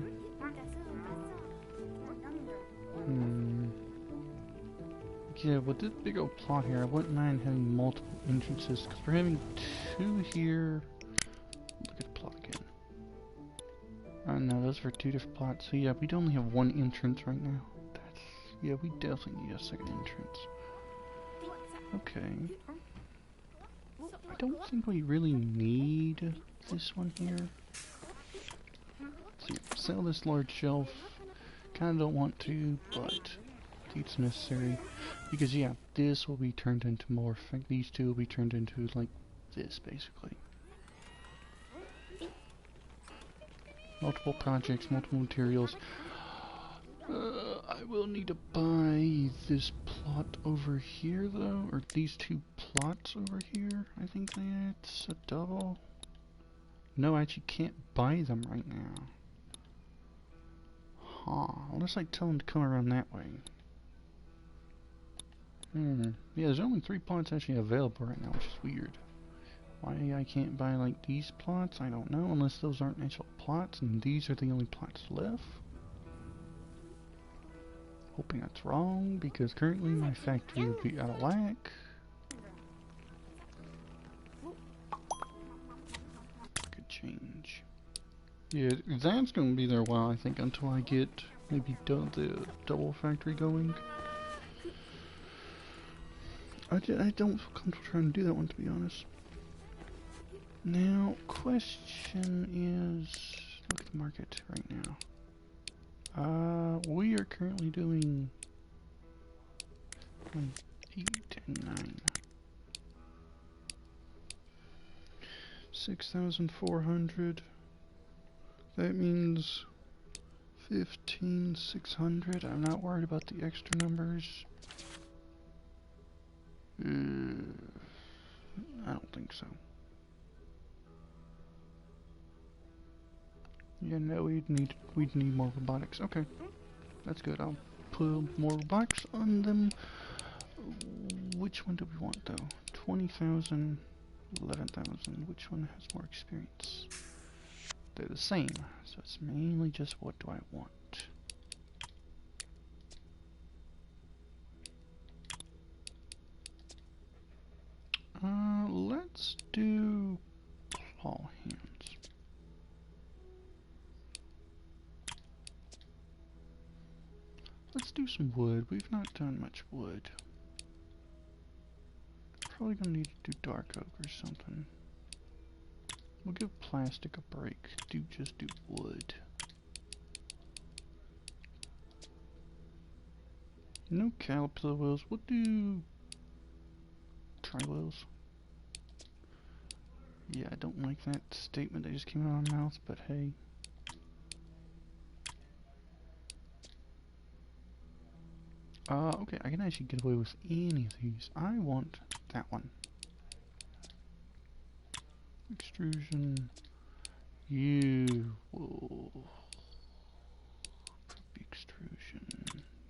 Yeah, with this big old plot here, I wouldn't mind having multiple entrances, because we're having 2 here. Look at the plot again. Oh no, those are 2 different plots. So yeah, we'd only have 1 entrance right now. Yeah, we definitely need a second entrance. Okay. I don't think we really need this one here. So yeah, sell this large shelf. Kinda don't want to, but it's necessary. Because yeah, this will be turned into more, these 2 will be turned into like this basically. Multiple projects, multiple materials. I will need to buy this plot over here though, or these 2 plots over here. I think that's a double. No, I actually can't buy them right now. Huh, unless I tell them to come around that way. Yeah, there's only 3 plots actually available right now, which is weird. Why I can't buy like these plots, I don't know, unless those aren't actual plots and these are the only plots left. Hoping that's wrong, because currently my factory would be out of whack. Good change. Yeah, that's going to be there a while, I think, until I get maybe the double factory going. I don't feel comfortable trying to do that one, to be honest. Now, question is, look at the market right now. We are currently doing 8 and 9. 6,400. That means 15,600. I'm not worried about the extra numbers. I don't think so. Yeah, no, we'd need more robotics. Okay, that's good. I'll put more robotics on them. Which one do we want though? 20,000, 11,000. Which one has more experience? They're the same, so it's mainly just what do I want. Let's do claw hands. Let's do some wood. We've not done much wood. Probably gonna need to do dark oak or something. We'll give plastic a break. Just do wood. No caterpillar wheels. We'll do tri-wheels. Yeah, I don't like that statement that just came out of my mouth, but hey. Okay, I can actually get away with any of these. I want that one. Extrusion. You will be extrusion.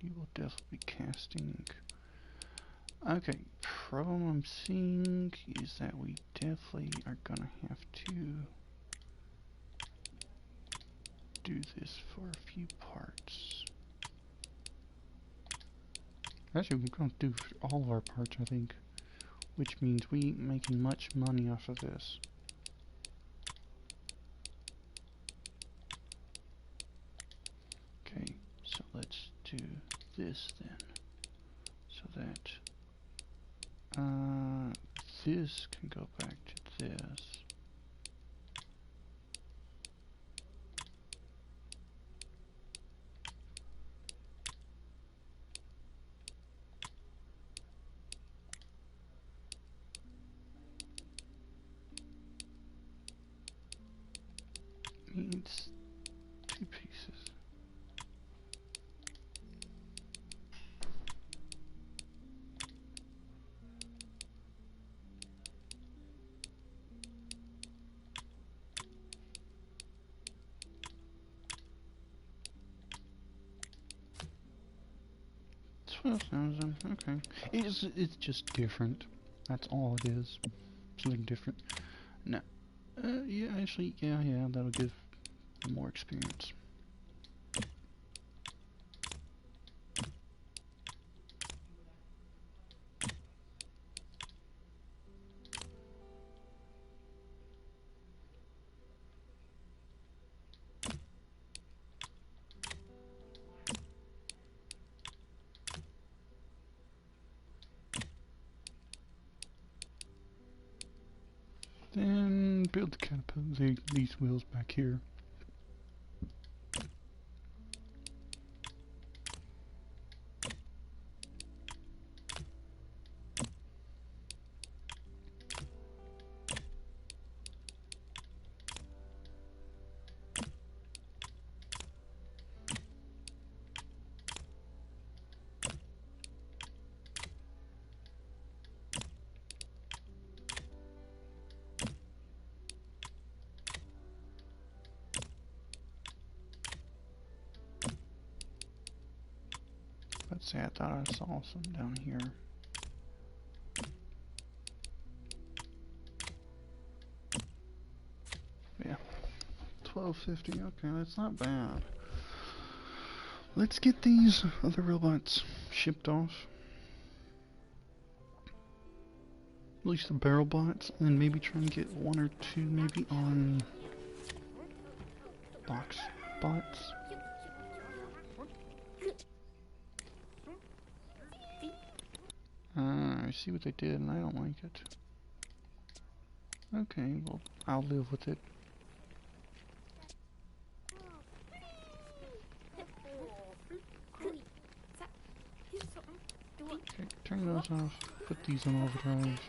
You will definitely be casting. Okay, problem I'm seeing is that we definitely are gonna have to do this for a few parts. Actually, we're gonna do all of our parts, I think, which means we ain't making much money off of this. Okay, so let's do this then, so that this can go back to this. Needs 2 pieces. 12,000. Okay. It's just different. That's all it is. Something different. No. Yeah, actually, yeah, that'll give more experience. Then build the catapult, these wheels back here. Let's see, I thought I saw some down here. Yeah, 1250. Okay, that's not bad. Let's get these other robots shipped off. At least the barrel bots, and then maybe try and get one or two maybe on box bots. I see what they did and I don't like it. Okay, well, I'll live with it. Okay, turn those off. Put these on overdrive.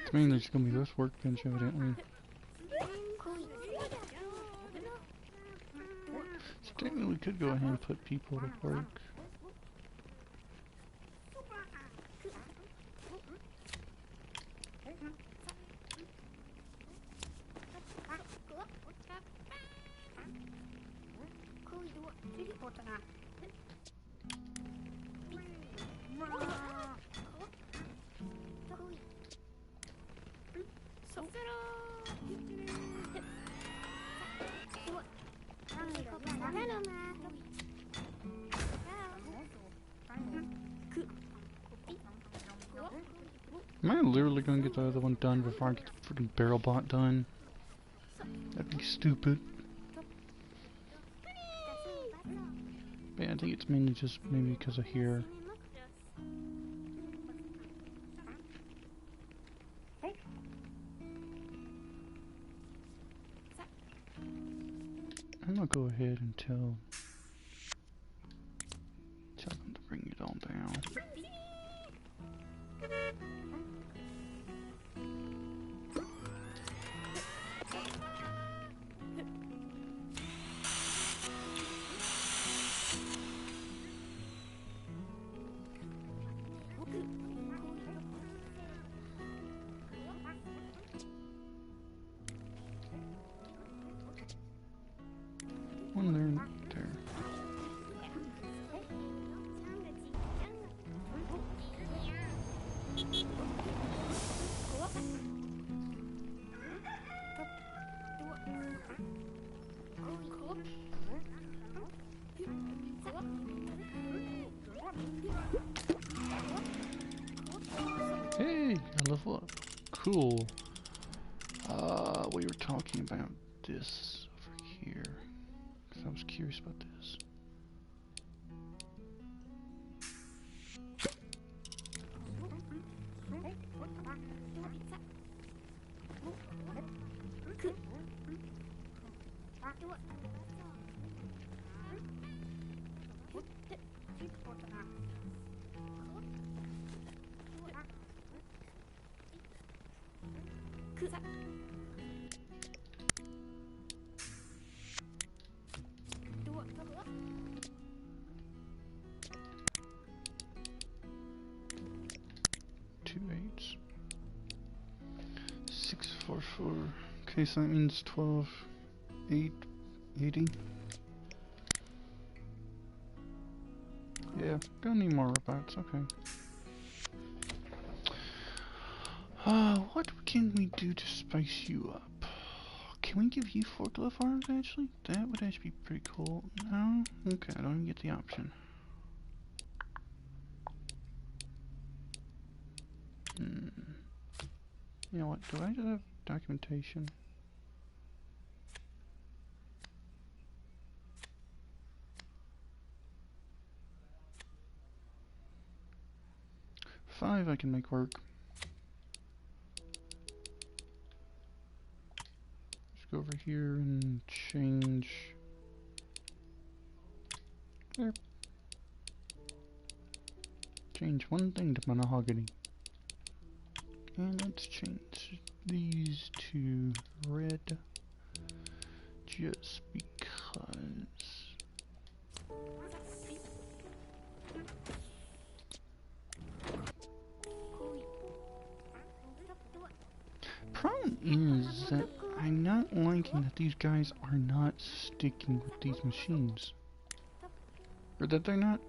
It's mainly just gonna be this workbench, evidently. So technically we could go ahead and put people to work. Am I literally gonna get the other one done before I get the freaking barrel bot done? That'd be stupid. But yeah, I think it's mainly just maybe because of here. I'm gonna go ahead and tell them to bring it all down. One there, there. Hey, I level up. Cool. We were talking about this over here. Because I was curious about this. Two eights. 644. Okay, so that means 12, 8, 80. Yeah, Yeah, don't need more robots, okay. What can we do to spice you up? Can we give you forklift arms, actually? That would actually be pretty cool. No? Okay, I don't even get the option. You know what, do I just have documentation? Five I can make work. Let's go over here and change. There. Change one thing to mahogany. And let's change these to red. Just because. Problem is that I'm not liking that these guys are not sticking with these machines. Or that they're not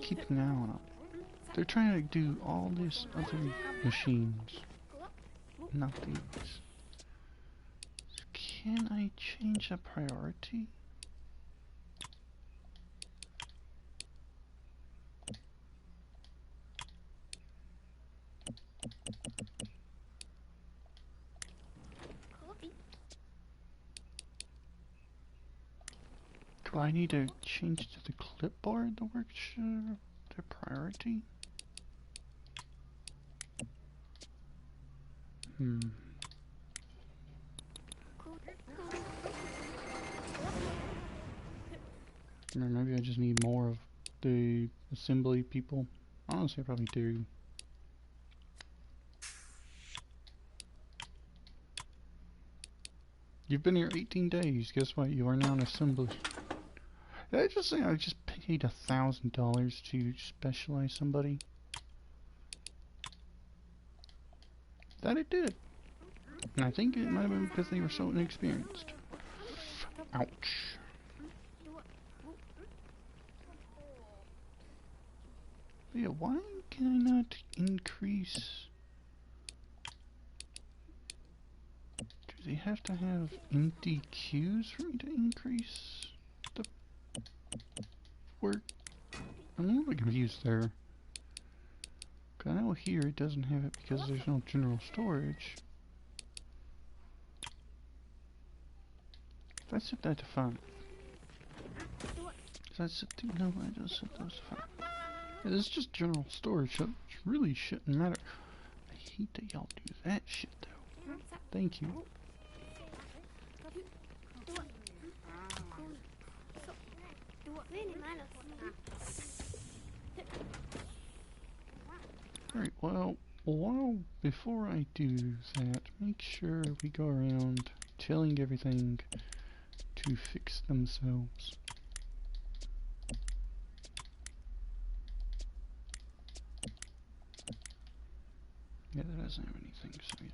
keeping an eye on them. They're trying to do all these other machines. Not these. So can I change the priority? Do I need to change to the clipboard the work the priority? Or maybe I just need more of the assembly people. Honestly, I probably do. You've been here 18 days. Guess what? You are now an assembly. Did I just say I just paid $1,000 to specialize somebody? That it did. And I think it might have been because they were so inexperienced. Ouch. But yeah, why can I not increase? Do they have to have empty queues for me to increase the work? I'm a little bit confused there. I know here it doesn't have it because there's no general storage. If I set that to 5. Does that set to, no, I just set those to 5. Yeah, this is just general storage, so it really shouldn't matter. I hate that y'all do that shit though. Thank you. Alright, well, before I do that, make sure we go around telling everything to fix themselves. Yeah, that doesn't have anything, so yeah.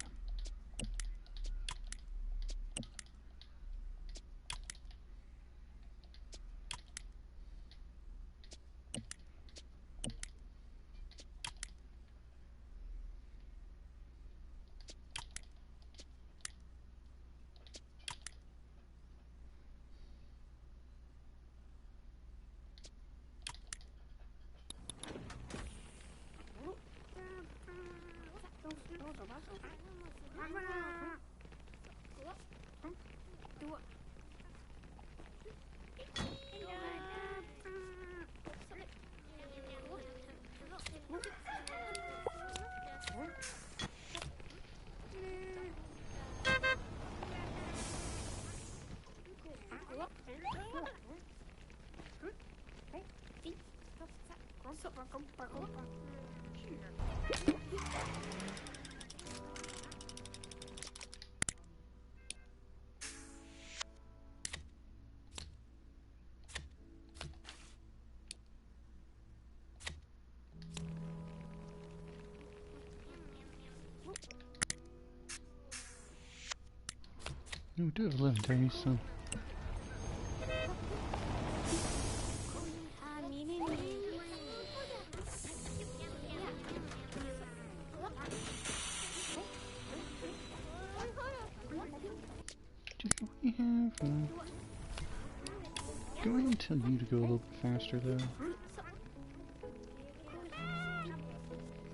We do have 11 days, so. now. Go ahead and tell you to go a little bit faster, though.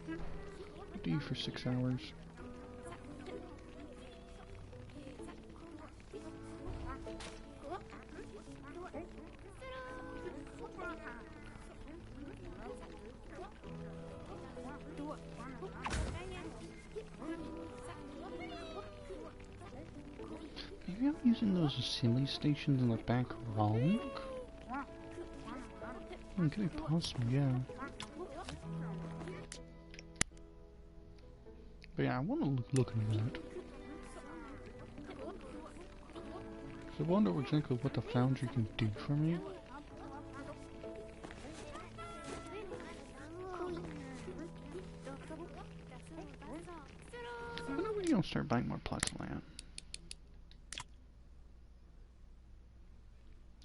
I'll do you for 6 hours. Maybe I'm using those assembly stations in the back wrong? Could be possible, yeah. But yeah, I want to look into that. So I wonder exactly what the foundry can do for me. When are we gonna start buying more plots of land?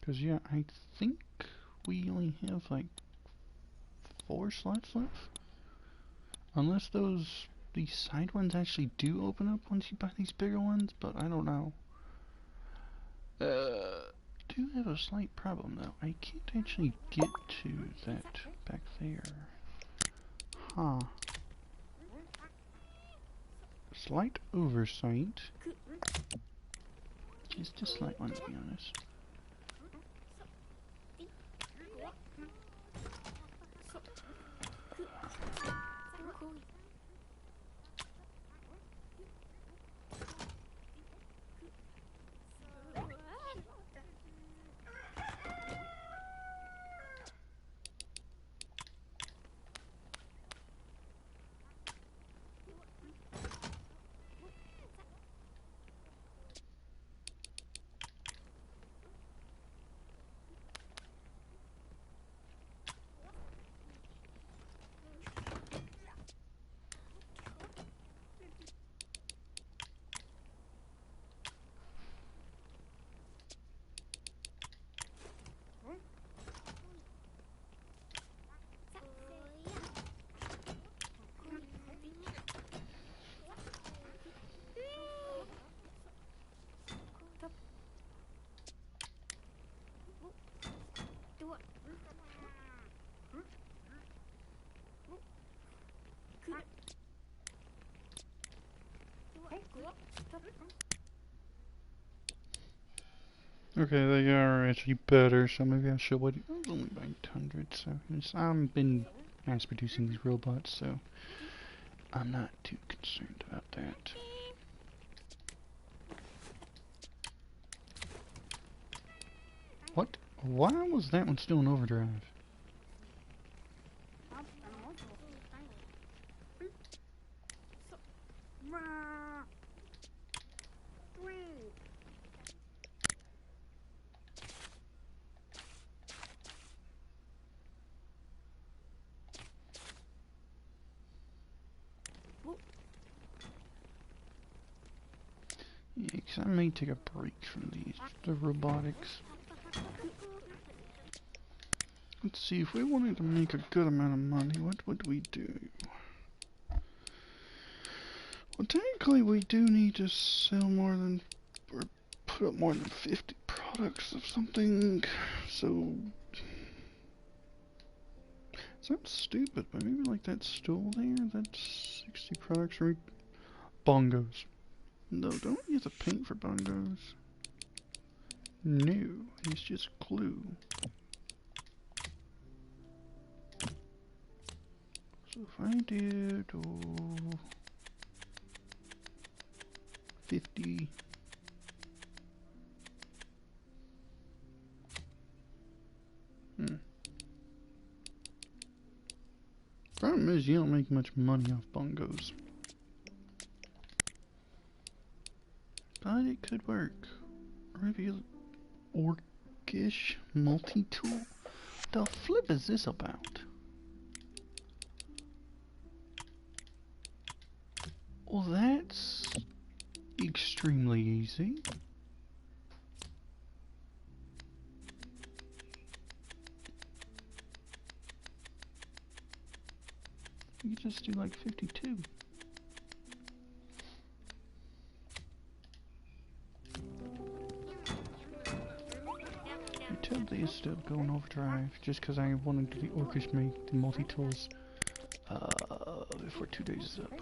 Because yeah, I think we only have like 4 slots left. Unless these side ones actually do open up once you buy these bigger ones, but I don't know. Do have a slight problem though. I can't actually get to that back there. Huh. Slight oversight. Just a slight one, to be honest. Okay, they are actually better, so maybe I should wait. I was only buying 800, so I've been mass producing these robots, so I'm not too concerned about that. What? Why was that one still in overdrive? Yeah, because I may take a break from the robotics. Let's see, if we wanted to make a good amount of money, what would we do? Well, technically we do need to sell more than, or put up more than 50 products of something, so... Sounds stupid, but maybe like that stool there, that's 60 products for bongos. No, don't use a paint for bongos. No, it's just glue. So if I did 50. Problem is you don't make much money off bongos. But it could work. Or maybe orcish multi-tool. The flip is this about? Well, that's extremely easy. You could just do like 52. is still going overdrive, just because I wanted the orcas make the multi-tools before 2 days is up.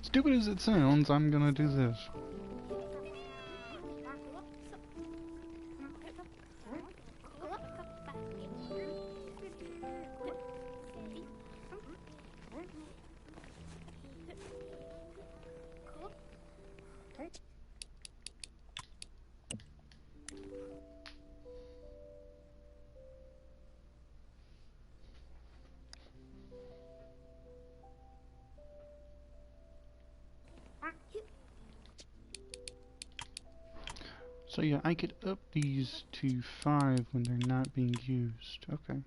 Stupid as it sounds, I'm gonna do this. So yeah, I could up these to 5 when they're not being used. Okay.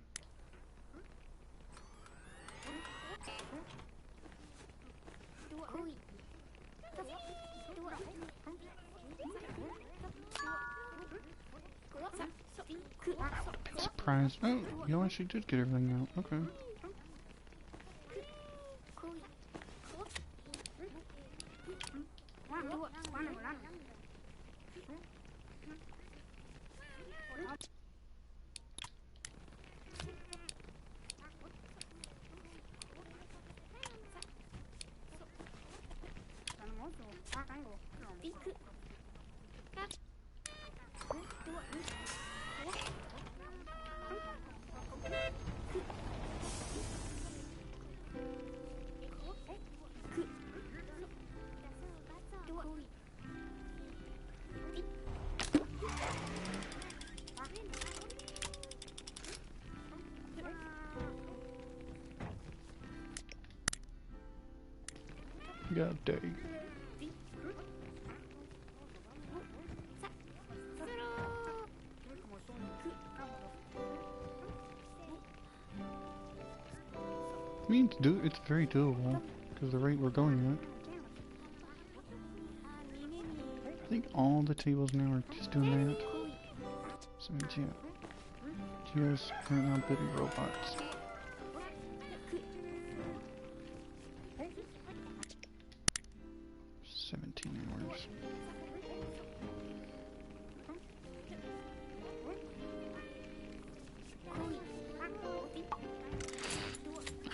Surprised. Oh, you actually did get everything out. Okay. God dang. I mean, it's very doable, because the rate we're going at. I think all the tables now are just doing that. So yeah, just are now building robots.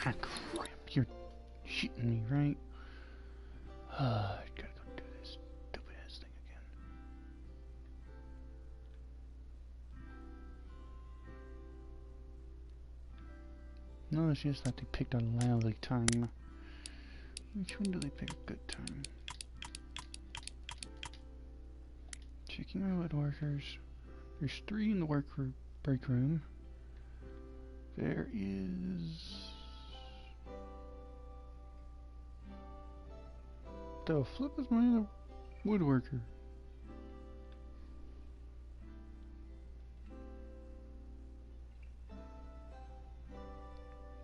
Ah, crap, you're shitting me, right? I gotta go do this stupid ass thing again. No, it's just that they picked a lousy time. Which one do they pick a good time? Checking my woodworkers. There's 3 in the break room. There is... The flip is my other woodworker.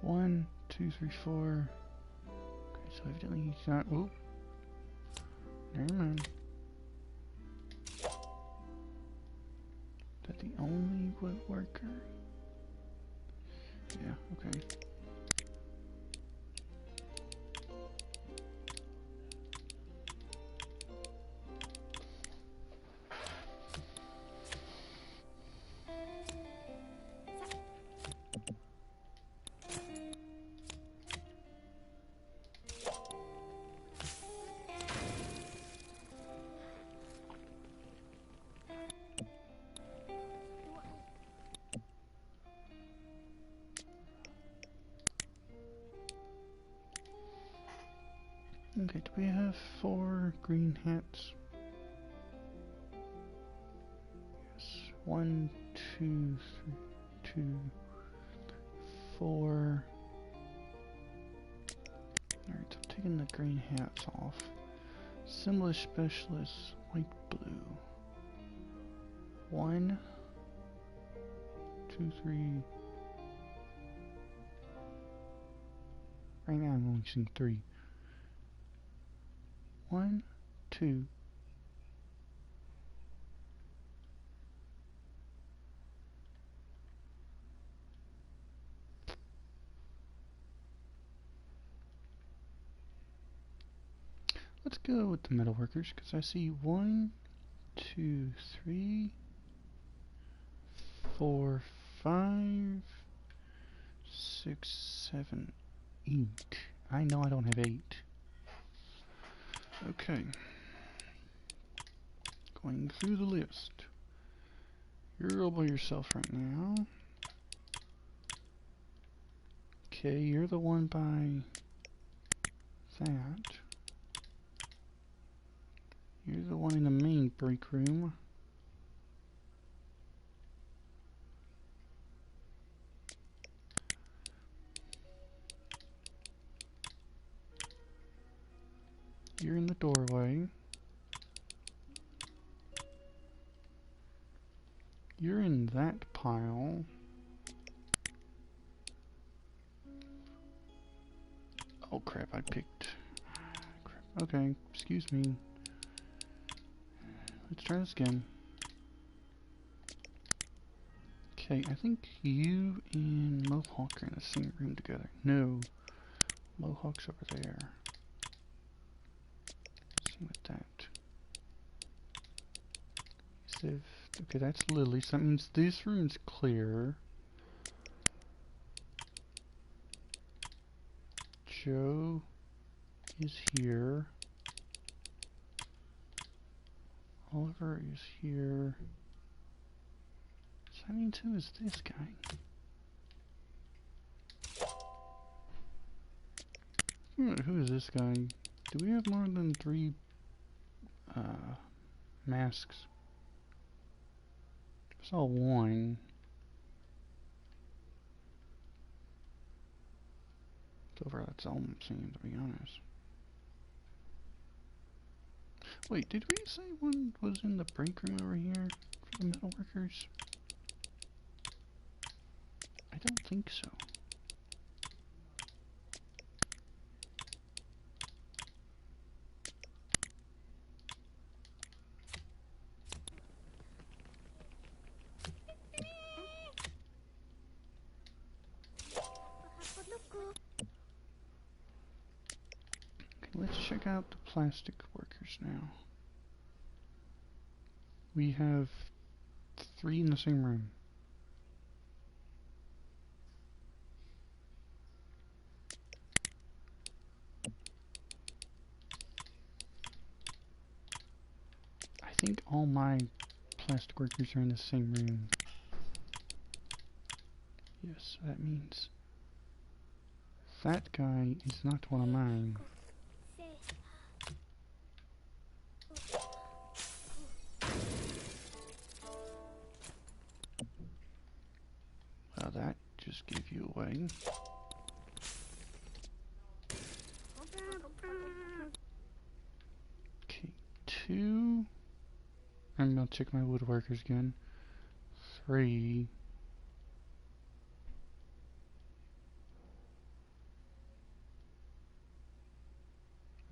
One, 2, 3, 4. Okay, so evidently he's not. Oh, never mind. Is that the only woodworker? Yeah. Okay. Okay, do we have 4 green hats? Yes. 1, 2, 3, 2, 4. Alright, so I'm taking the green hats off. Assemblage specialist, white, blue. 1, 2, 3. Right now I'm only seeing 3. 1, 2. Let's go with the metalworkers, because I see 1, 2, 3, 4, 5, 6, 7, 8. I know I don't have 8. Okay. Going through the list. You're all by yourself right now. Okay, you're the one by that. You're the one in the main break room. You're in the doorway. You're in that pile. Oh crap, I picked... crap. Okay, excuse me. Let's try this again. Okay, I think you and Mohawk are in the same room together. No, Mohawk's over there. Same with that. Okay, that's Lily, so that means this room's clear. Joe is here. Oliver is here. So that means who is this guy? Who is this guy? Do we have more than 3 masks? I saw 1. So far that's all I'm seeing, to be honest. Wait, did we say one was in the break room over here for the metalworkers? I don't think so. Okay, let's check out the plastic workers now. We have 3 in the same room. I think all my plastic workers are in the same room. Yes, that means that guy is not one of mine. Well, that just gave you away. Okay, 2. I'm gonna check my woodworkers again. 3.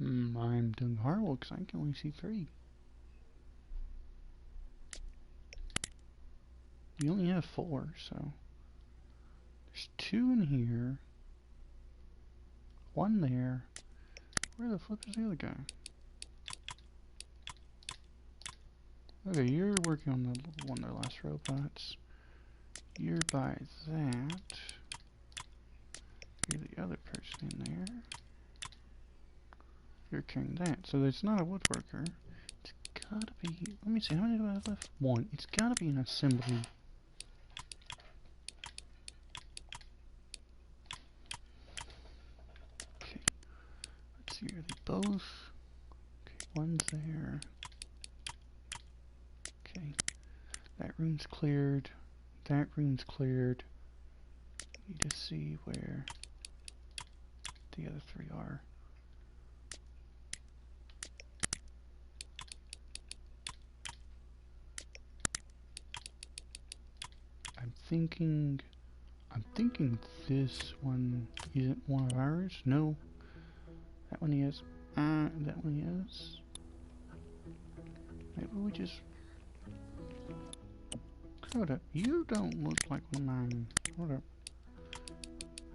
I'm doing horrible because I can only see 3. You only have 4, so there's 2 in here, 1 there. Where the flip is the other guy? Okay, you're working on the one of the last robots. You're by that. You're the other person in there. You're carrying that. So it's not a woodworker. It's gotta be... Let me see, how many do I have left? 1. It's gotta be an assembly. Okay. Let's see, are they both? Okay, one's there. Okay. That room's cleared. That room's cleared. Need to see where the other three are. I'm thinking this one isn't one of ours. No. That one is. That one is. Maybe we just... Hold up. You don't look like one of mine. Hold up.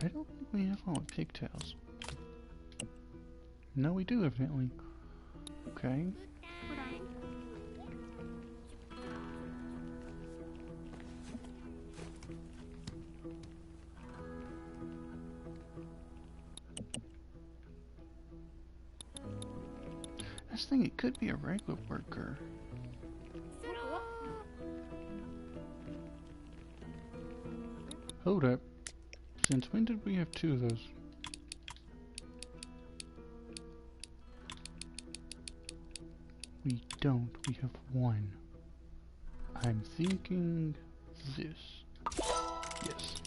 I don't think we have all the pigtails. No, we do, evidently. Okay. I was thinking it could be a regular worker. Hold up. Since when did we have two of those? We don't. We have one. I'm thinking this. Yes.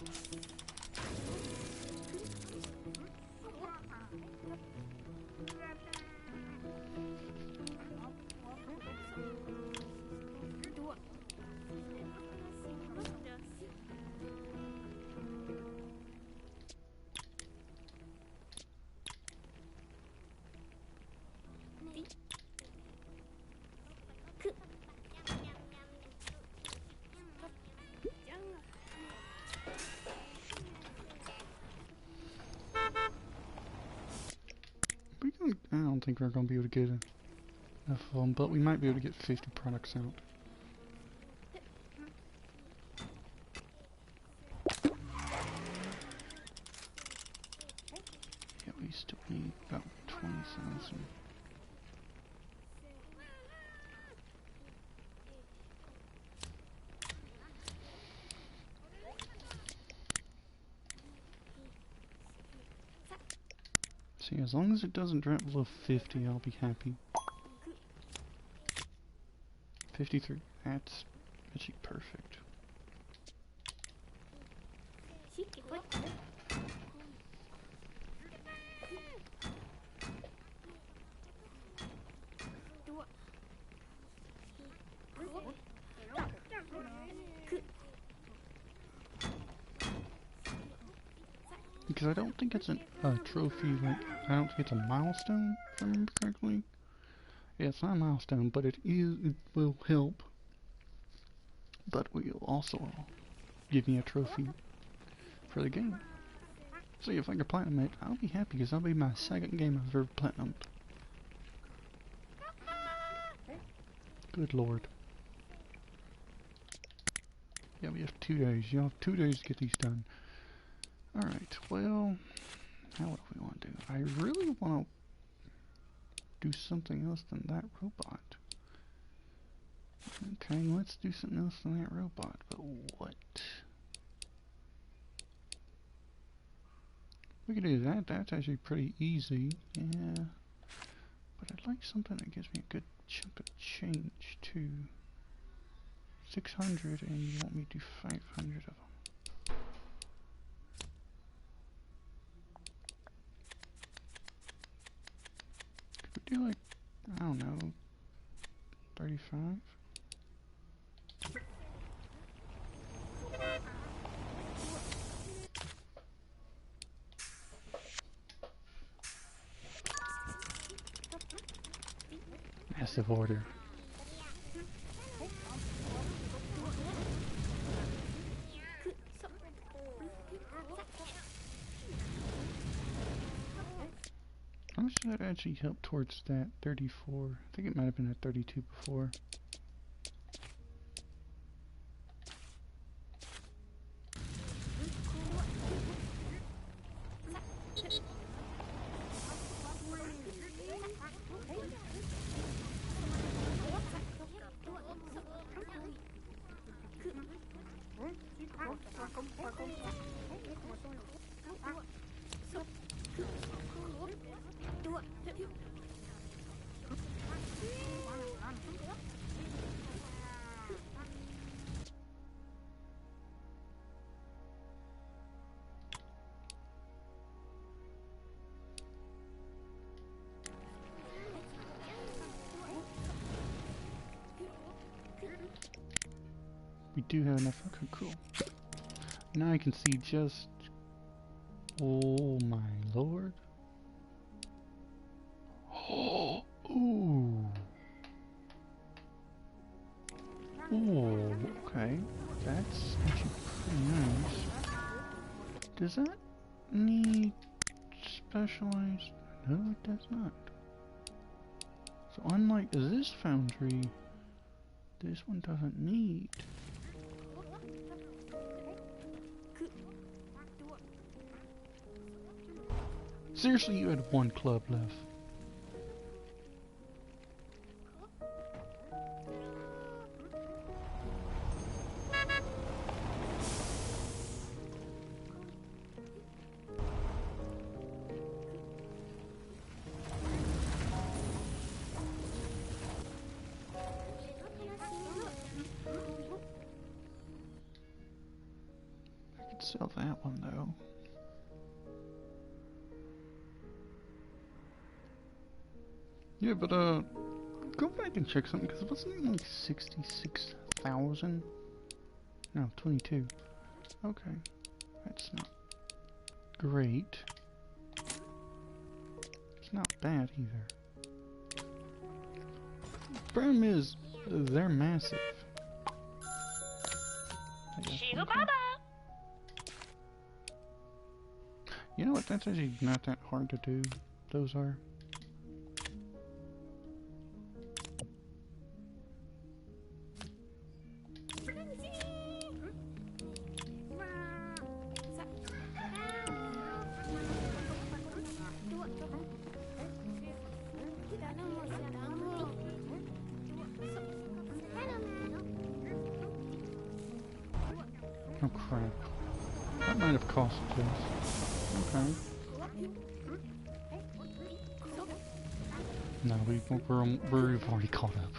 I don't think we're going to be able to get enough of them, but we might be able to get 50 products out. Yeah, we still need about 20,000. See, as long as it doesn't drop below 50, I'll be happy. 53. That's actually perfect. Because I don't think it's a trophy, like, I don't think it's a milestone, if I remember correctly. Yeah, it's not a milestone, but it will help. But it will also give me a trophy for the game. So if I can platinum it, I'll be happy, because that'll be my second game I've ever platinumed. Good lord. Yeah, we have 2 days. You have 2 days to get these done. Alright, well, now what do we want to do? I really want to do something else than that robot. Okay, let's do something else than that robot, but what? We can do that, that's actually pretty easy, yeah. But I'd like something that gives me a good chunk of change too. 600, and you want me to do 500 of them. Could we do like, I don't know, 35? Massive order. How much did that actually help towards that 34? I think it might have been at 32 before. do have enough. Okay, cool. Now I can see just... Oh my lord. Oh, ooh. Oh, okay. That's actually pretty nice. Does that need specialized? No, it does not. So unlike this foundry, this one doesn't need. Seriously, you had one club left. I could sell that one though. Yeah, but go back and check something, because wasn't it like 66,000? No, 22. Okay, that's not great. It's not bad either. Problem is, they're massive. You know what? That's actually not that hard to do. Those are. Oh crap. That might have cost us. Okay. No, we've already caught up.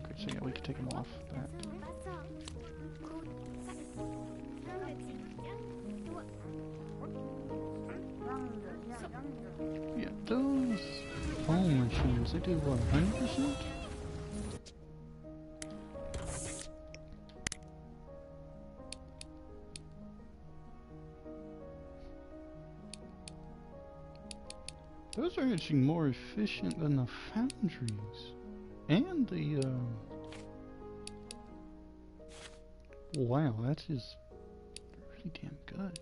Okay, so yeah, we can take them off that. Yeah, those home machines, they do what, 100%? Those are actually more efficient than the foundries. And the, wow, that's just really damn good.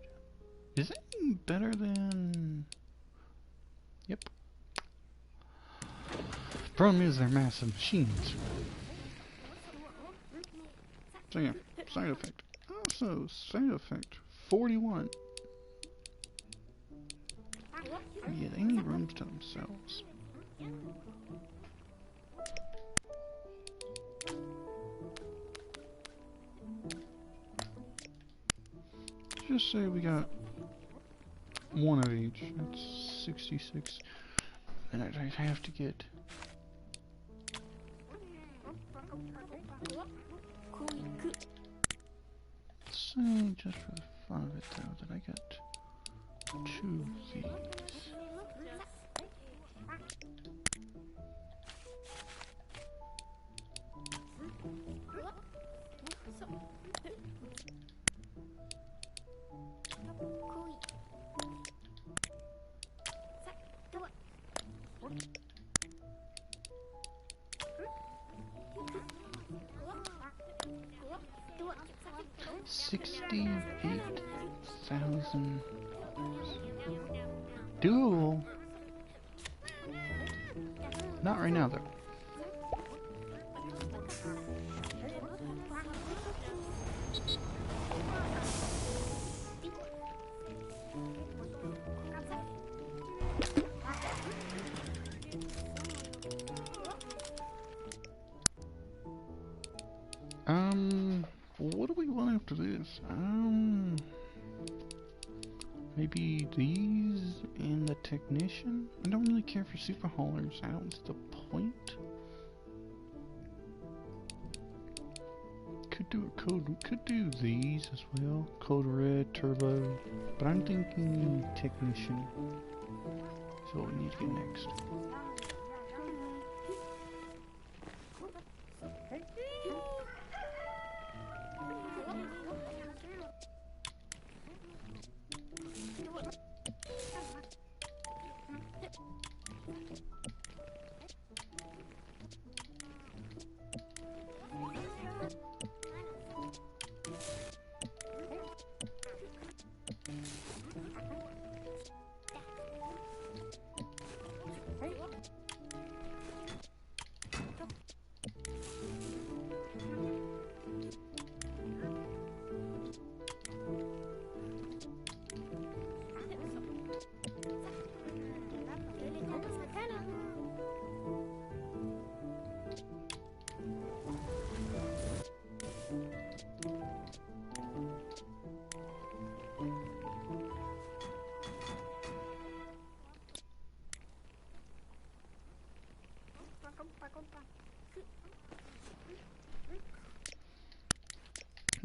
Is that even better than... Yep. Problem is they're massive machines. So yeah, side effect. Also, side effect 41. Yeah, they need rooms to themselves. Just say we got one of each. That's 66. And I'd have to get... Say, just for the fun of it though, that I got 2 of these. 68,000. Doable. Not right now, though. What do we want after this? Maybe these and the technician? I don't really care for super haulers. I don't see the point. Could do a code. We could do these as well. Code red, turbo. But I'm thinking technician. So what we need to get next.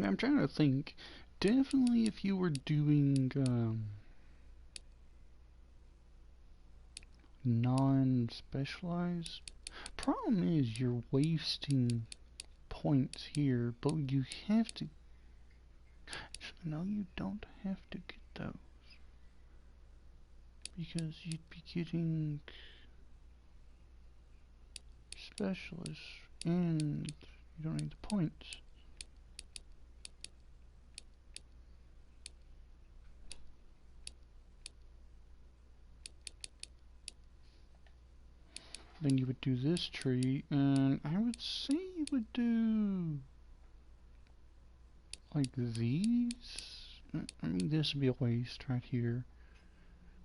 I'm trying to think. Definitely if you were doing non-specialized. Problem is you're wasting points here, but you have to. No, you don't have to get those. Because you'd be getting specialists and you don't need the points. Then you would do this tree, and I would say you would do like these. I mean, this would be a waste right here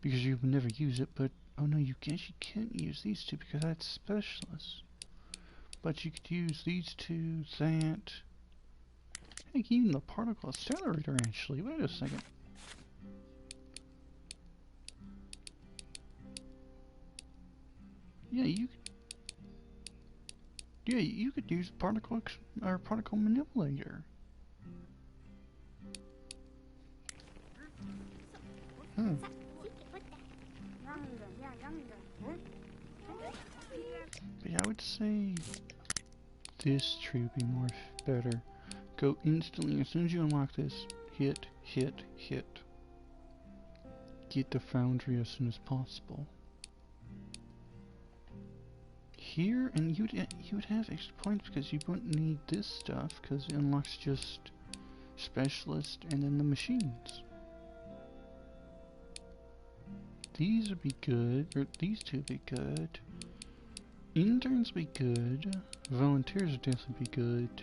because you would never use it. But oh no, you can't use these two because that's specialists. But you could use these two, that. Heck, even the particle accelerator actually. Wait a second. Yeah, you could use particle manipulator. Hmm. But yeah, I would say this tree would be more better. Go instantly as soon as you unlock this. Hit, hit, hit. Get the foundry as soon as possible. Here, and you would have extra points because you wouldn't need this stuff because it unlocks just specialist and then the machines. These would be good, or these two would be good. Interns would be good. Volunteers would definitely be good.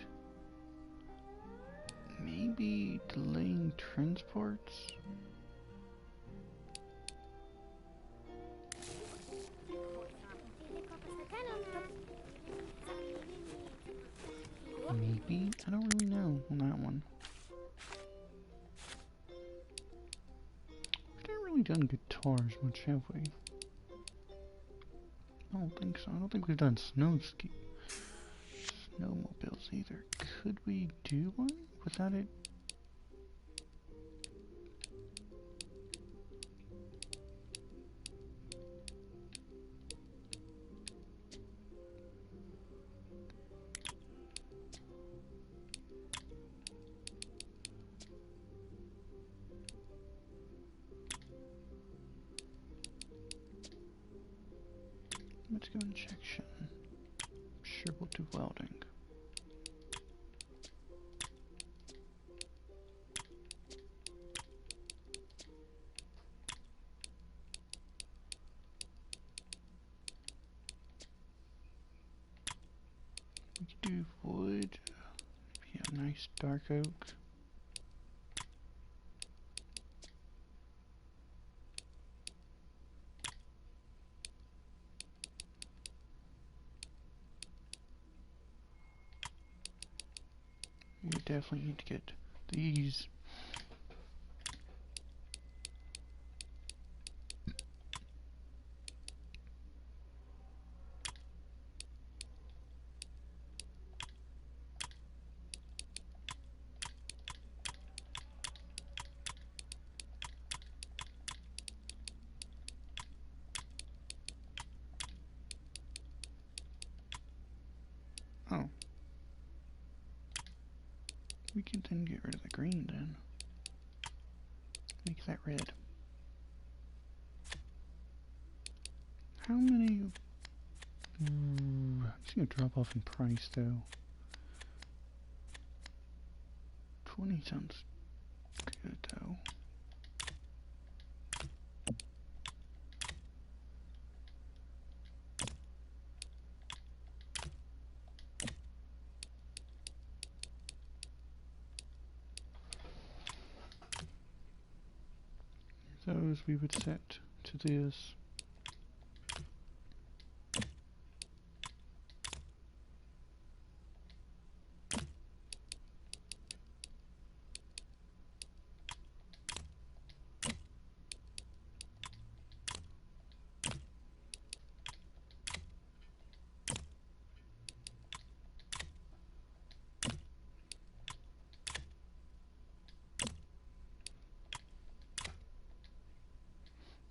Maybe delaying transports? Maybe? I don't really know on that one. We've not really done guitars much, have we? I don't think so. I don't think we've done snowmobiles either. Could we do one without it? Let's go injection. Sure, we'll do welding. We could do wood. Maybe a nice dark oak. We definitely need to get these. Oh. We can then get rid of the green then. Make that red. How many? It's gonna drop off in price though. 20 sounds good though. Those we would set to this.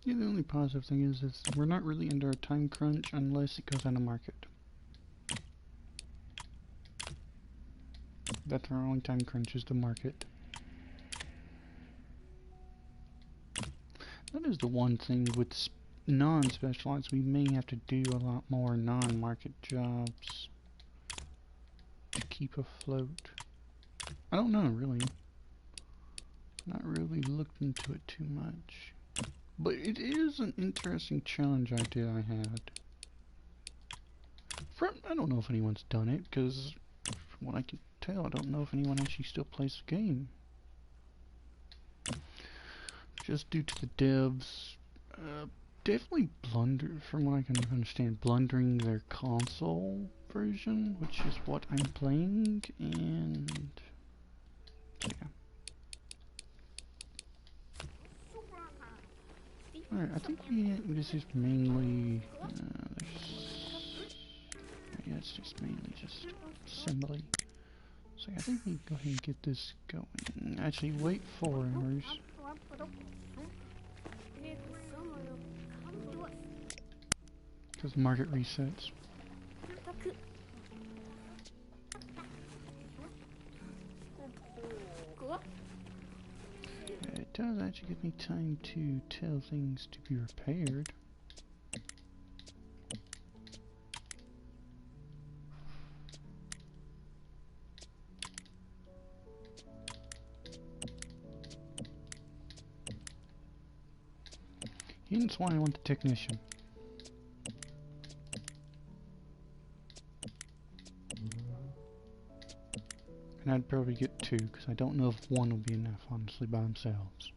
Yeah, the only positive thing is we're not really under a time crunch unless it goes on the market. That's our only time crunch, is the market. That is the one thing with non-specialized. We may have to do a lot more non-market jobs to keep afloat. I don't know, really. Not really looked into it too much. But it is an interesting challenge idea I had. I don't know if anyone's done it, because from what I can tell, I don't know if anyone actually still plays the game. Just due to the devs, definitely from what I can understand, blundering their console version, which is what I'm playing, and so yeah. Alright, I think this is mainly, yeah, it's just mainly just assembly. So I think we can go ahead and get this going. Actually, wait 4 hours. Because market resets. It does actually give me time to tell things to be repaired. Hence why I want the technician. And I'd probably get 2, because I don't know if 1 will be enough, honestly, by themselves.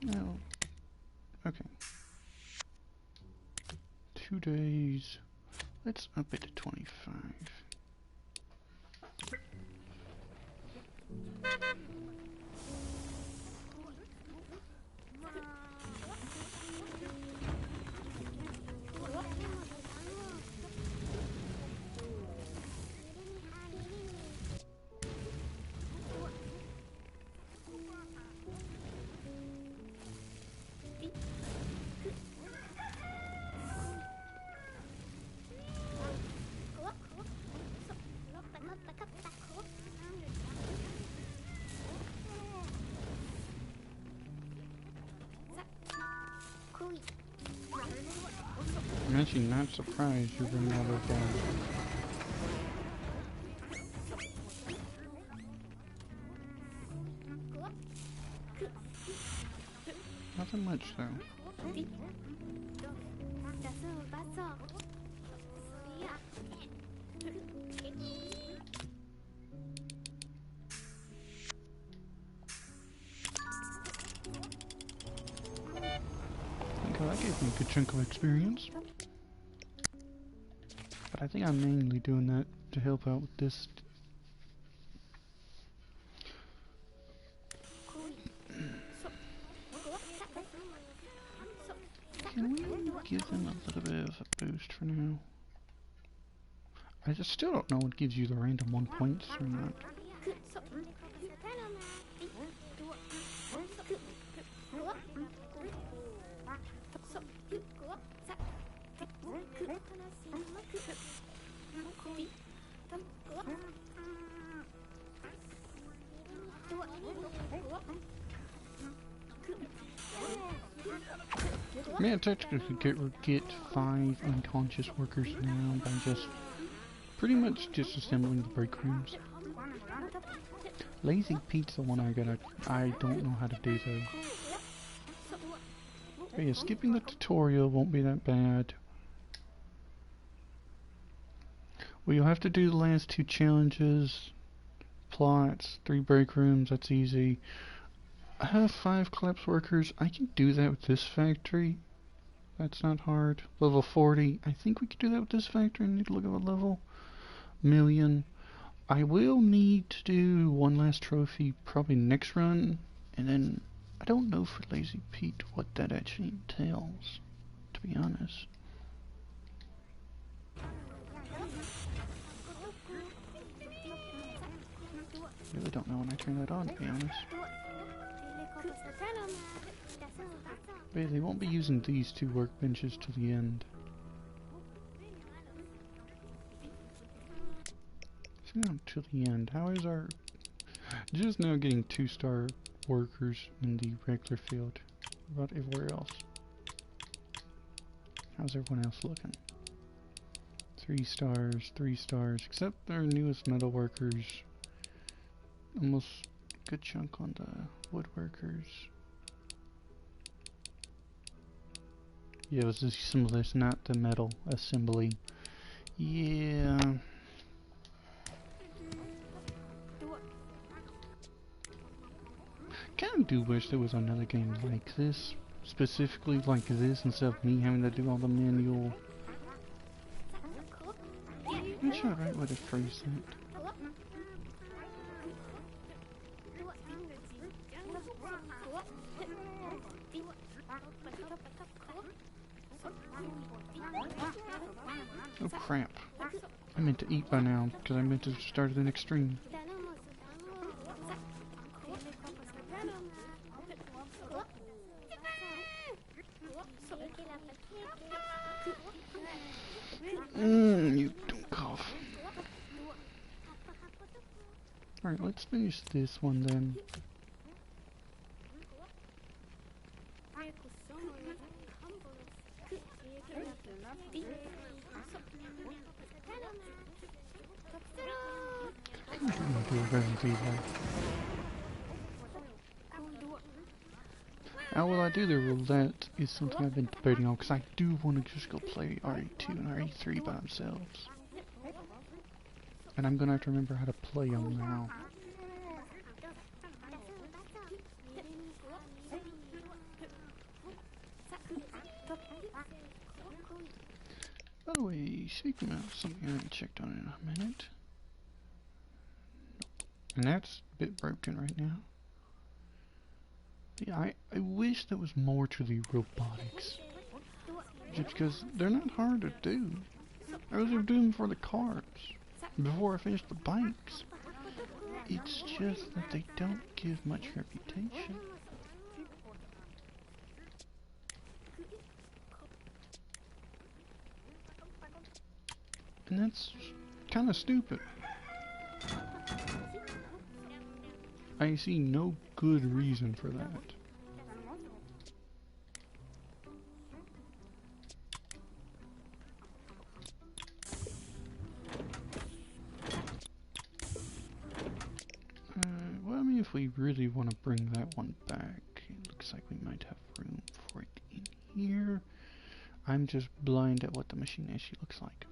No. Okay. 2 days. Let's up it to 25. I'm actually not surprised you're running all those down. Nothing much though. Okay, that gave me a good chunk of experience. But I think I'm mainly doing that to help out with this. Can we give them a little bit of a boost for now? I just still don't know what gives you the random 1 points or not. Man, technically could get 5 unconscious workers now by just pretty much disassembling the break rooms. Lazy Pete's the one I don't know how to do though. But yeah, skipping the tutorial won't be that bad. Well, you'll have to do the last 2 challenges, plots, 3 break rooms, that's easy. I have 5 collapse workers. I can do that with this factory. That's not hard. Level 40. I think we could do that with this factory. I need to look at what level. Million. I will need to do one last trophy probably next run, and then I don't know for Lazy Pete what that actually entails, to be honest. Really don't know when I turn that on, to be honest. But they won't be using these two workbenches till the end. So now till the end. How is our... Just now getting 2-star workers in the regular field. What about everywhere else? How's everyone else looking? 3 stars, 3 stars, except our newest metal workers. Almost a good chunk on the woodworkers. Yeah, it was the assemblers, not the metal assembly. Yeah. Kinda do wish there was another game like this. Specifically like this, instead of me having to do all the manual. I'm not sure the right way to phrase that. Oh crap. I meant to eat by now, because I meant to start the next stream. You don't cough. Alright, let's finish this one then. How will I do the roulette is something I've been debating on, because I do want to just go play RE2 and RE3 by themselves. And I'm gonna have to remember how to play them now. By the way, speaking of something I haven't checked on in a minute. And that's a bit broken right now. Yeah, I wish there was more to the robotics. Just because they're not hard to do. I was doing them for the cars before I finished the bikes. It's just that they don't give much reputation. And that's kind of stupid. I see no good reason for that. Well, I mean, if we really want to bring that one back, it looks like we might have room for it in here. I'm just blind at what the machine actually looks like.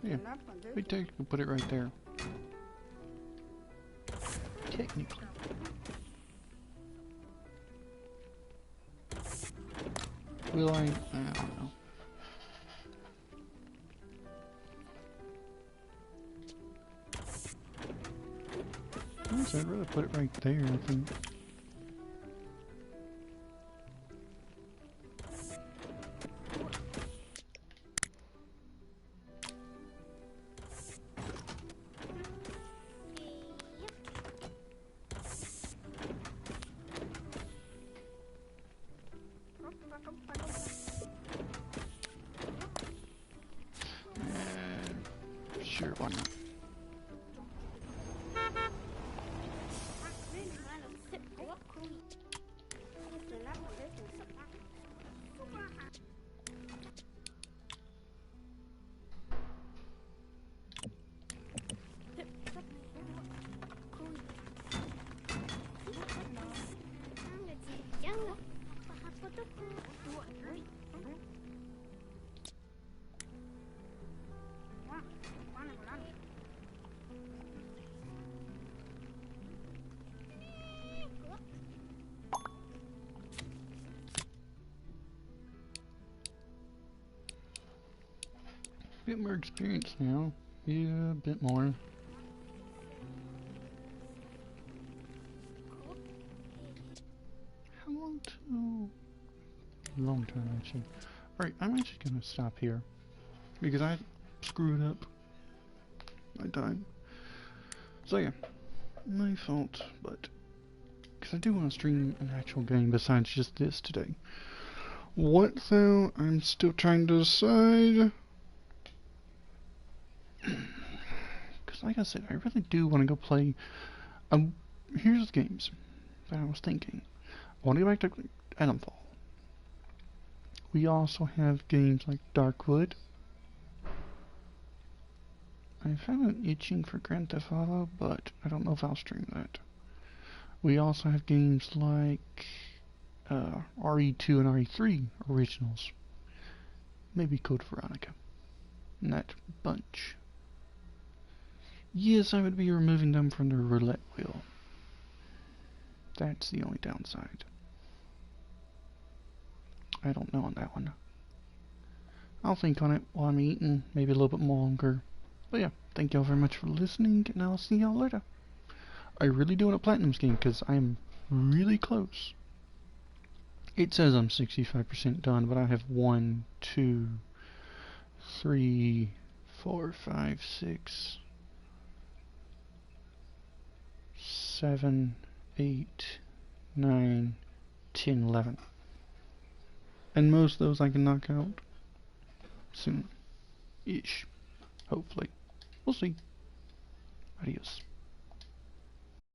Yeah, we technically put it right there. Technically. Will I? I don't know. Honestly, I'd rather put it right there, I think. Sure, why not? Bit more experience now. Yeah, a bit more. How long to... Long time, actually. Alright, I'm actually gonna stop here. Because I screwed up. I died. So yeah, my fault, but... Because I do want to stream an actual game besides just this today. What though? I'm still trying to decide. Because like I said, I really do want to go play... here's the games that I was thinking. I want to go back to Adamfall. We also have games like Darkwood. I'm kind of itching for Grand Theft Auto, but I don't know if I'll stream that. We also have games like RE2 and RE3 originals. Maybe Code Veronica. And that bunch. Yes, I would be removing them from the roulette wheel. That's the only downside. I don't know on that one. I'll think on it while I'm eating, maybe a little bit longer. But yeah, thank y'all very much for listening, and I'll see y'all later. I really do want a platinum skin, because I'm really close. It says I'm 65% done, but I have 1, 2, 3, 4, 5, 6, 7, 8, 9, 10, 11. And most of those I can knock out soon-ish. Hopefully. We'll see. Adios.